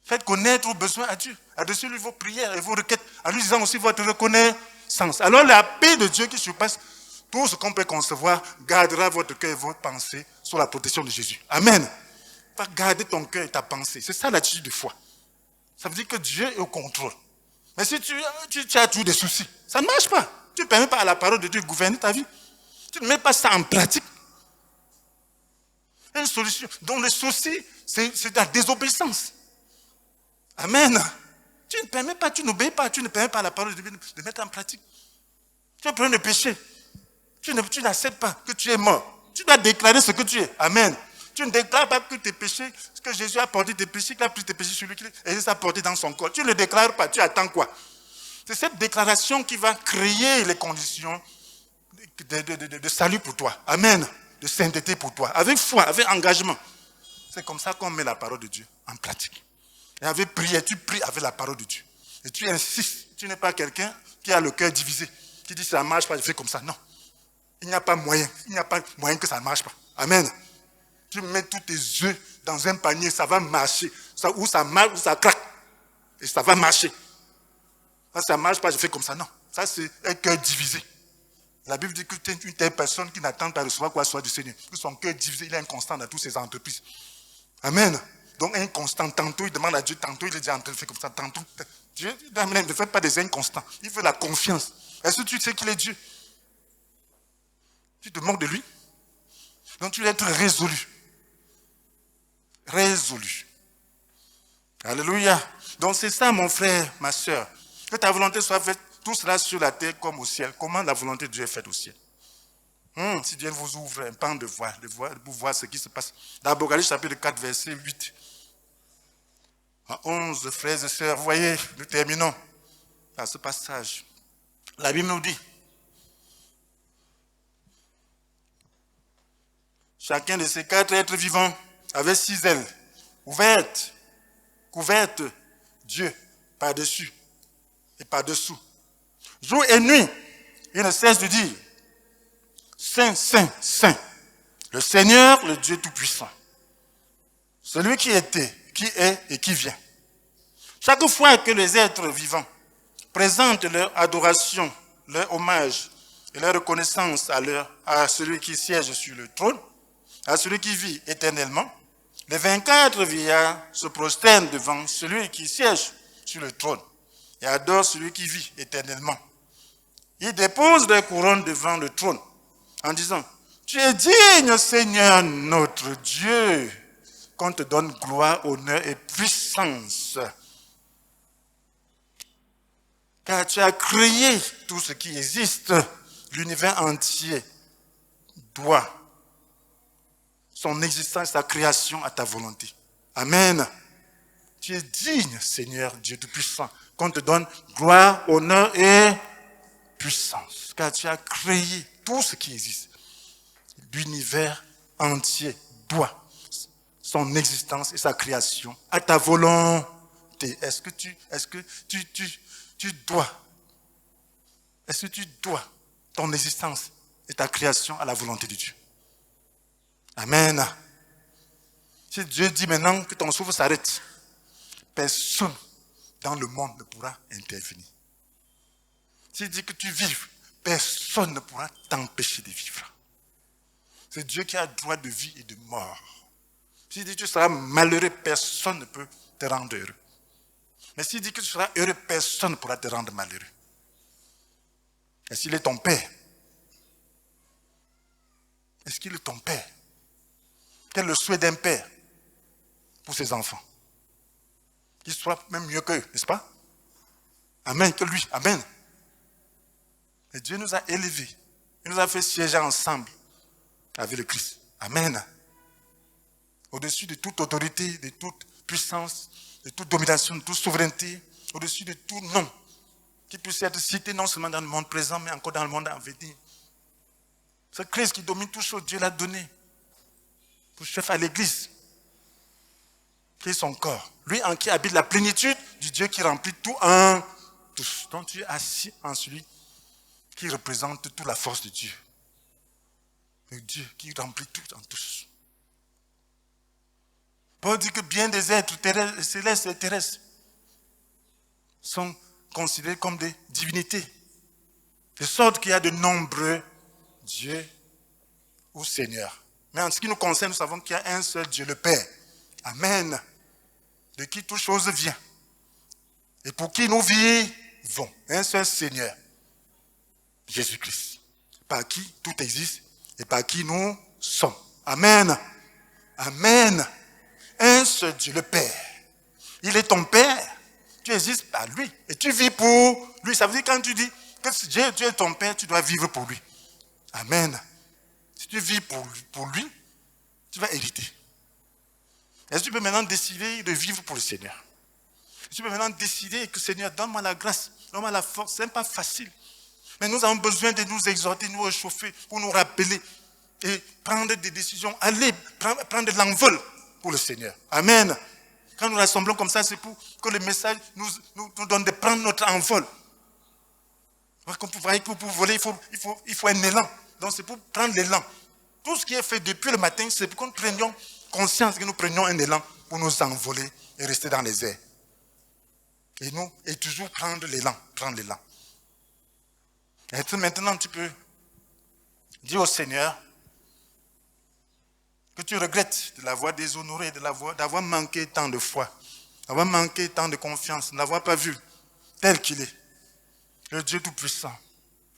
faites connaître vos besoins à Dieu. Adressez-lui vos prières et vos requêtes, en lui disant aussi votre reconnaissance. Alors la paix de Dieu qui surpasse tout ce qu'on peut concevoir gardera votre cœur et vos pensées sous la protection de Jésus. Amen. Va garder ton cœur et ta pensée. C'est ça l'attitude de foi. Ça veut dire que Dieu est au contrôle. Mais si tu as toujours des soucis, ça ne marche pas. Tu ne permets pas à la parole de Dieu de gouverner ta vie. Tu ne mets pas ça en pratique. Une solution. Donc le souci, c'est la désobéissance. Amen. Tu ne permets pas, tu n'obéis pas, tu ne permets pas à la parole de Dieu de mettre en pratique. Tu es plein de péché. Tu n'acceptes pas que tu es mort. Tu dois déclarer ce que tu es. Amen. Tu ne déclares pas que tes péchés, que Jésus a porté tes péchés, qu'il a pris tes péchés sur lui, qu'il a porté dans son corps. Tu ne le déclares pas, tu attends quoi? C'est cette déclaration qui va créer les conditions de salut pour toi. Amen. De sainteté pour toi. Avec foi, avec engagement. C'est comme ça qu'on met la parole de Dieu en pratique. Et avec prière, tu pries avec la parole de Dieu. Et tu insistes. Tu n'es pas quelqu'un qui a le cœur divisé. Qui dit ça ne marche pas, je fais comme ça. Non. Il n'y a pas moyen. Il n'y a pas moyen que ça ne marche pas. Amen. Tu mets tous tes œufs dans un panier, ça va marcher. Ou ça marche, ou ça craque. Et ça va marcher. Quand ça ne marche pas, je fais comme ça. Non. Ça, c'est un cœur divisé. La Bible dit que tu es une telle personne qui n'attend pas de recevoir quoi que ce soit du Seigneur. Que son cœur divisé, il est inconstant dans toutes ses entreprises. Amen. Donc inconstant, tantôt il demande à Dieu, tantôt il est déjà en train de faire comme ça, tantôt. Dieu ne fait pas des inconstants. Il veut la confiance. Est-ce que tu sais qu'il est Dieu? Tu te moques de lui? Donc tu dois être résolu. Résolu. Alléluia. Donc c'est ça mon frère, ma soeur. Que ta volonté soit faite, tout cela sur la terre comme au ciel. Comment la volonté de Dieu est faite au ciel? Si Dieu vous ouvre un pan de pour voir ce qui se passe. Dans Apocalypse chapitre 4, verset 8 à 11, frères et sœurs, vous voyez, nous terminons par ce passage. La Bible nous dit, chacun de ces 4 êtres vivants avait 6 ailes, couvertes, Dieu par-dessus et par-dessous. Jour et nuit, il ne cesse de dire, Saint, Saint, Saint, le Seigneur, le Dieu Tout-Puissant, celui qui était, qui est et qui vient. Chaque fois que les êtres vivants présentent leur adoration, leur hommage et leur reconnaissance à celui qui siège sur le trône, à celui qui vit éternellement, les 24 vieillards se prosternent devant celui qui siège sur le trône et adorent celui qui vit éternellement. Ils déposent leur couronne devant le trône en disant, tu es digne, Seigneur notre Dieu, qu'on te donne gloire, honneur et puissance. Car tu as créé tout ce qui existe, l'univers entier doit son existence, sa création à ta volonté. Amen. Tu es digne, Seigneur Dieu Tout-Puissant, qu'on te donne gloire, honneur et puissance. Car tu as créé tout ce qui existe. L'univers entier doit son existence et sa création à ta volonté. Est-ce que tu dois ton existence et ta création à la volonté de Dieu? Amen. Si Dieu dit maintenant que ton souffle s'arrête, personne dans le monde ne pourra intervenir. S'il dit que tu vives, personne ne pourra t'empêcher de vivre. C'est Dieu qui a droit de vie et de mort. S'il dit que tu seras malheureux, personne ne peut te rendre heureux. Mais s'il dit que tu seras heureux, personne ne pourra te rendre malheureux. Est-ce qu'il est ton Père? Est-ce qu'il est ton Père? Quel est le souhait d'un père pour ses enfants? Qu'il soit même mieux qu'eux, n'est-ce pas? Amen, que lui, amen. Et Dieu nous a élevés. Il nous a fait siéger ensemble avec le Christ. Amen. Au-dessus de toute autorité, de toute puissance, de toute domination, de toute souveraineté, au-dessus de tout nom qui puisse être cité non seulement dans le monde présent, mais encore dans le monde à venir. Ce Christ qui domine tout chose, Dieu l'a donné pour chef à l'église, qui est son corps. Lui en qui habite la plénitude du Dieu qui remplit tout en tous. Donc tu es assis en celui qui représente toute la force de Dieu. Le Dieu qui remplit tout en tous. Paul dit que bien des êtres terrestres, célestes et terrestres sont considérés comme des divinités. De sorte qu'il y a de nombreux dieux ou seigneurs. Mais en ce qui nous concerne, nous savons qu'il y a un seul Dieu, le Père. Amen. De qui toute chose vient. Et pour qui nous vivons. Un seul Seigneur. Jésus-Christ. Par qui tout existe et par qui nous sommes. Amen. Amen. Un seul Dieu, le Père. Il est ton Père. Tu existes par lui. Et tu vis pour lui. Ça veut dire quand tu dis que si Dieu est ton Père, tu dois vivre pour lui. Amen. Si tu vis pour lui, tu vas hériter. Est-ce que tu peux maintenant décider de vivre pour le Seigneur? Tu peux maintenant décider que Seigneur, donne-moi la grâce, donne-moi la force. Ce n'est pas facile. Mais nous avons besoin de nous exhorter, nous réchauffer, pour nous rappeler et prendre des décisions. Aller prendre de l'envol pour le Seigneur. Amen. Quand nous rassemblons comme ça, c'est pour que le message nous donne de prendre notre envol. Pour voler, il faut un élan. Donc c'est pour prendre l'élan. Tout ce qui est fait depuis le matin, c'est pour que nous prenions conscience que nous prenions un élan pour nous envoler et rester dans les airs. Et toujours prendre l'élan. Et maintenant, tu peux dire au Seigneur que tu regrettes de l'avoir déshonoré, d'avoir manqué tant de foi, d'avoir manqué tant de confiance, de n'avoir pas vu tel qu'il est. Le Dieu Tout-Puissant.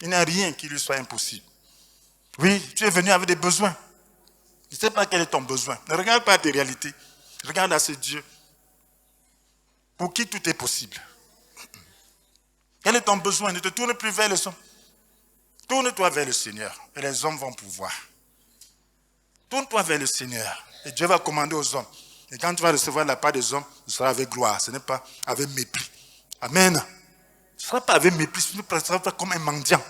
Il n'y a rien qui lui soit impossible. Oui, tu es venu avec des besoins. Je ne sais pas quel est ton besoin. Ne regarde pas tes réalités. Regarde à ce Dieu pour qui tout est possible. Quel est ton besoin? Ne te tourne plus vers les hommes. Tourne-toi vers le Seigneur et les hommes vont pouvoir. Tourne-toi vers le Seigneur et Dieu va commander aux hommes. Et quand tu vas recevoir la part des hommes, ce sera avec gloire, ce n'est pas avec mépris. Amen. Ce ne sera pas avec mépris, ce ne sera pas comme un mendiant.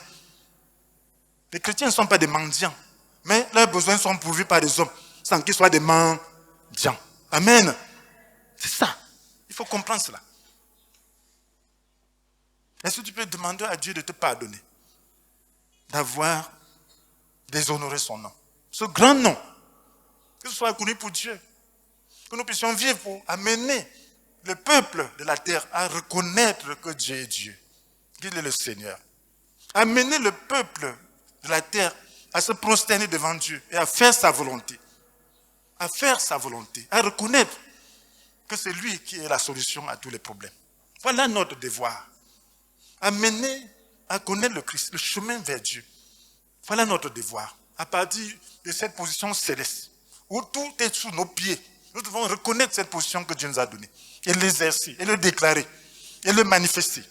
Les chrétiens ne sont pas des mendiants, mais leurs besoins sont pourvus par des hommes, sans qu'ils soient des mendiants. Amen. C'est ça. Il faut comprendre cela. Est-ce que tu peux demander à Dieu de te pardonner, d'avoir déshonoré son nom, ce grand nom, que ce soit connu pour Dieu, que nous puissions vivre pour amener le peuple de la terre à reconnaître que Dieu est Dieu, qu'il est le Seigneur. Amener le peuple de la terre à se prosterner devant Dieu et à faire sa volonté. À faire sa volonté, à reconnaître que c'est lui qui est la solution à tous les problèmes. Voilà notre devoir. Amener à connaître le Christ, le chemin vers Dieu. Voilà notre devoir. À partir de cette position céleste, où tout est sous nos pieds, nous devons reconnaître cette position que Dieu nous a donnée, et l'exercer, et le déclarer, et le manifester.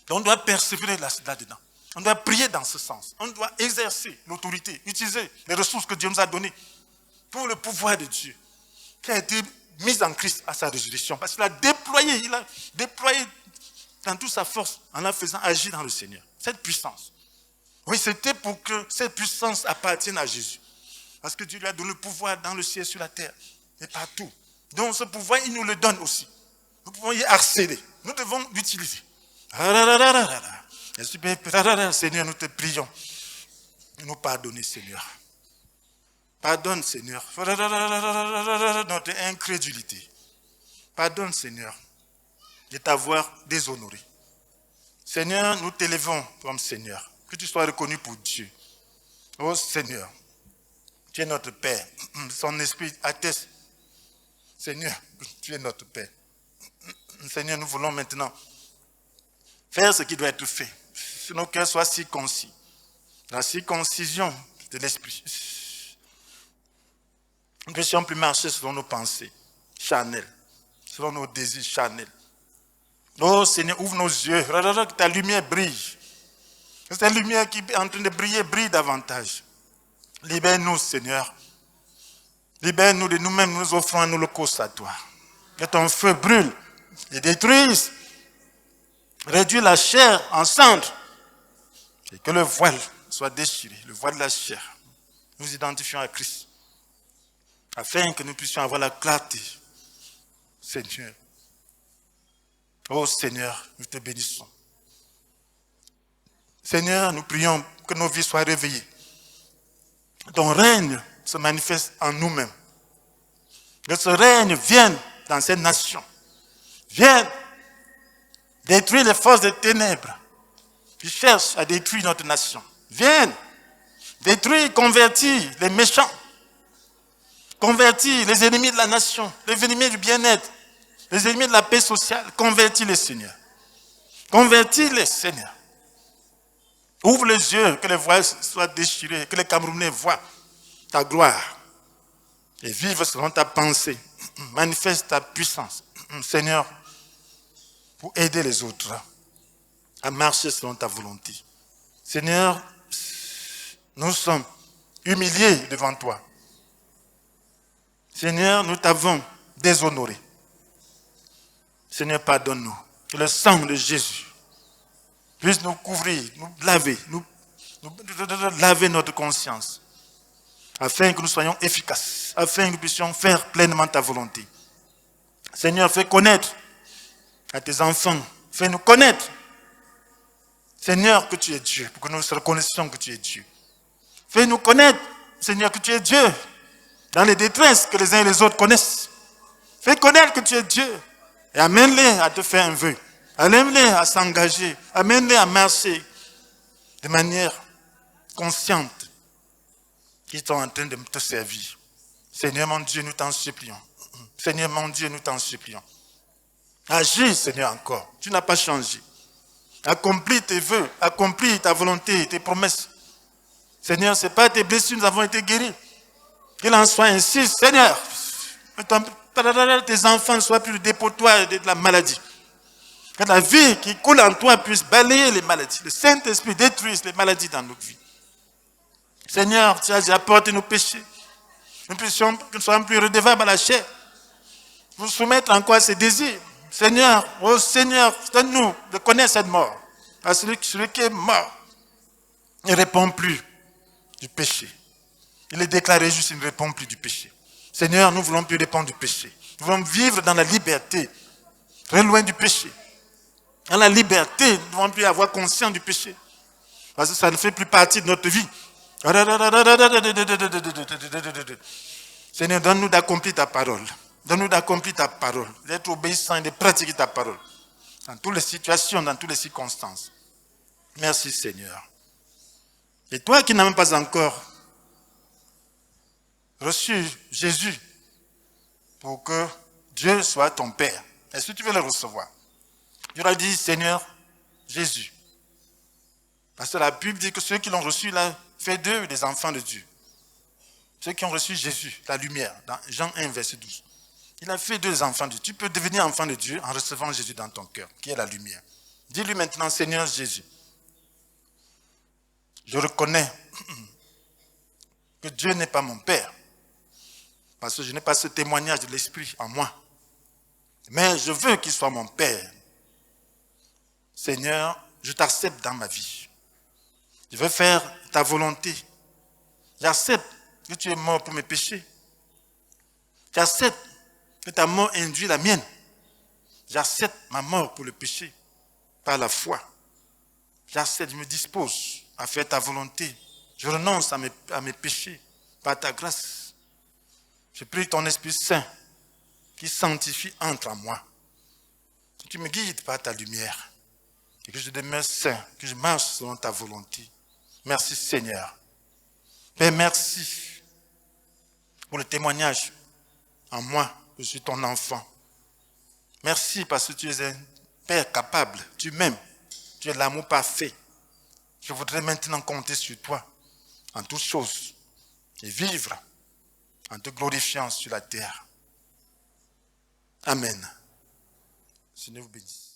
Donc on doit persévérer là-dedans. On doit prier dans ce sens. On doit exercer l'autorité, utiliser les ressources que Dieu nous a données pour le pouvoir de Dieu, qui a été mis en Christ à sa résurrection. Parce qu'il a déployé dans toute sa force en la faisant agir dans le Seigneur. Cette puissance. Oui, c'était pour que cette puissance appartienne à Jésus. Parce que Dieu lui a donné le pouvoir dans le ciel, sur la terre et partout. Donc ce pouvoir, il nous le donne aussi. Nous pouvons y accéder. Nous devons l'utiliser. Seigneur, nous te prions de nous pardonner, Seigneur. Pardonne, Seigneur, notre incrédulité. Pardonne, Seigneur, de t'avoir déshonoré. Seigneur, nous t'élevons comme Seigneur. Que tu sois reconnu pour Dieu. Oh Seigneur, tu es notre Père. Son esprit atteste. Seigneur, tu es notre Père. Seigneur, nous voulons maintenant faire ce qui doit être fait. Que nos cœurs soient circoncis. La circoncision de l'esprit. Nous ne puissions plus marcher selon nos pensées charnelles, selon nos désirs charnels. Oh Seigneur, ouvre nos yeux, que ta lumière brille. Que cette lumière qui est en train de briller, brille davantage. Libère-nous, Seigneur. Libère-nous de nous-mêmes, nous offrons un holocauste à toi. Que ton feu brûle et détruise. Réduis la chair en cendres. Et que le voile soit déchiré, le voile de la chair. Nous identifions à Christ. Afin que nous puissions avoir la clarté. Seigneur. Oh Seigneur, nous te bénissons. Seigneur, nous prions que nos vies soient réveillées. Ton règne se manifeste en nous-mêmes. Que ce règne vienne dans cette nation. Vienne détruire les forces des ténèbres qui cherchent à détruire notre nation. Vienne détruire, convertir les méchants. Convertir les ennemis de la nation, les ennemis du bien-être, les ennemis de la paix sociale. Convertis les Seigneur. Convertis-les, Seigneur. Ouvre les yeux, que les voiles soient déchirés, que les Camerounais voient ta gloire et vivent selon ta pensée. Manifeste ta puissance. Seigneur, pour aider les autres à marcher selon ta volonté. Seigneur, nous sommes humiliés devant toi. Seigneur, nous t'avons déshonoré. Seigneur, pardonne-nous. Que le sang de Jésus puisse nous couvrir, nous laver, laver notre conscience, afin que nous soyons efficaces, afin que nous puissions faire pleinement ta volonté. Seigneur, fais connaître à tes enfants, fais-nous connaître, Seigneur, que tu es Dieu, pour que nous reconnaissions que tu es Dieu. Fais-nous connaître, Seigneur, que tu es Dieu, dans les détresses que les uns et les autres connaissent. Fais connaître que tu es Dieu, et amène-les à te faire un vœu, amène-les à s'engager, amène-les à marcher de manière consciente, qu'ils sont en train de te servir. Seigneur mon Dieu, nous t'en supplions. Seigneur mon Dieu, nous t'en supplions. Agis, Seigneur, encore. Tu n'as pas changé. Accomplis tes vœux, accomplis ta volonté, tes promesses. Seigneur, ce n'est pas tes blessures, nous avons été guéris. Qu'il en soit ainsi, Seigneur. Tes enfants ne soient plus le dépotoir de la maladie. Que la vie qui coule en toi puisse balayer les maladies. Le Saint-Esprit détruise les maladies dans nos vies. Seigneur, tu as apporté nos péchés. Nous ne soyons plus redevables à la chair. Vous soumettre encore à ses désirs. Seigneur, oh Seigneur, donne-nous de connaître cette mort. Parce que celui qui est mort ne répond plus du péché. Il est déclaré juste, il ne répond plus du péché. Seigneur, nous ne voulons plus répondre du péché. Nous voulons vivre dans la liberté, très loin du péché. Dans la liberté, nous ne voulons plus avoir conscience du péché. Parce que ça ne fait plus partie de notre vie. Seigneur, donne-nous d'accomplir ta parole. Donne-nous d'accomplir ta parole, d'être obéissant et de pratiquer ta parole. Dans toutes les situations, dans toutes les circonstances. Merci Seigneur. Et toi qui n'as même pas encore reçu Jésus pour que Dieu soit ton Père, est-ce que tu veux le recevoir? Tu leur dis, Seigneur, Jésus. Parce que la Bible dit que ceux qui l'ont reçu, là, fait d'eux des enfants de Dieu. Ceux qui ont reçu Jésus, la lumière, dans Jean 1, verset 12. Il a fait d'eux des enfants de Dieu. Tu peux devenir enfant de Dieu en recevant Jésus dans ton cœur, qui est la lumière. Dis-lui maintenant, Seigneur Jésus, je reconnais que Dieu n'est pas mon Père, parce que je n'ai pas ce témoignage de l'Esprit en moi. Mais je veux qu'il soit mon Père. Seigneur, je t'accepte dans ma vie. Je veux faire ta volonté. J'accepte que tu es mort pour mes péchés. J'accepte que ta mort induit la mienne. J'accepte ma mort pour le péché par la foi. J'accepte, je me dispose à faire ta volonté. Je renonce à mes péchés par ta grâce. Je prie ton Esprit Saint qui sanctifie entre en moi. Que tu me guides par ta lumière et que je demeure saint, que je marche selon ta volonté. Merci Seigneur. Père, merci pour le témoignage en moi. Je suis ton enfant. Merci parce que tu es un Père capable. Tu m'aimes. Tu es l'amour parfait. Je voudrais maintenant compter sur toi en toutes choses et vivre en te glorifiant sur la terre. Amen. Seigneur vous bénisse.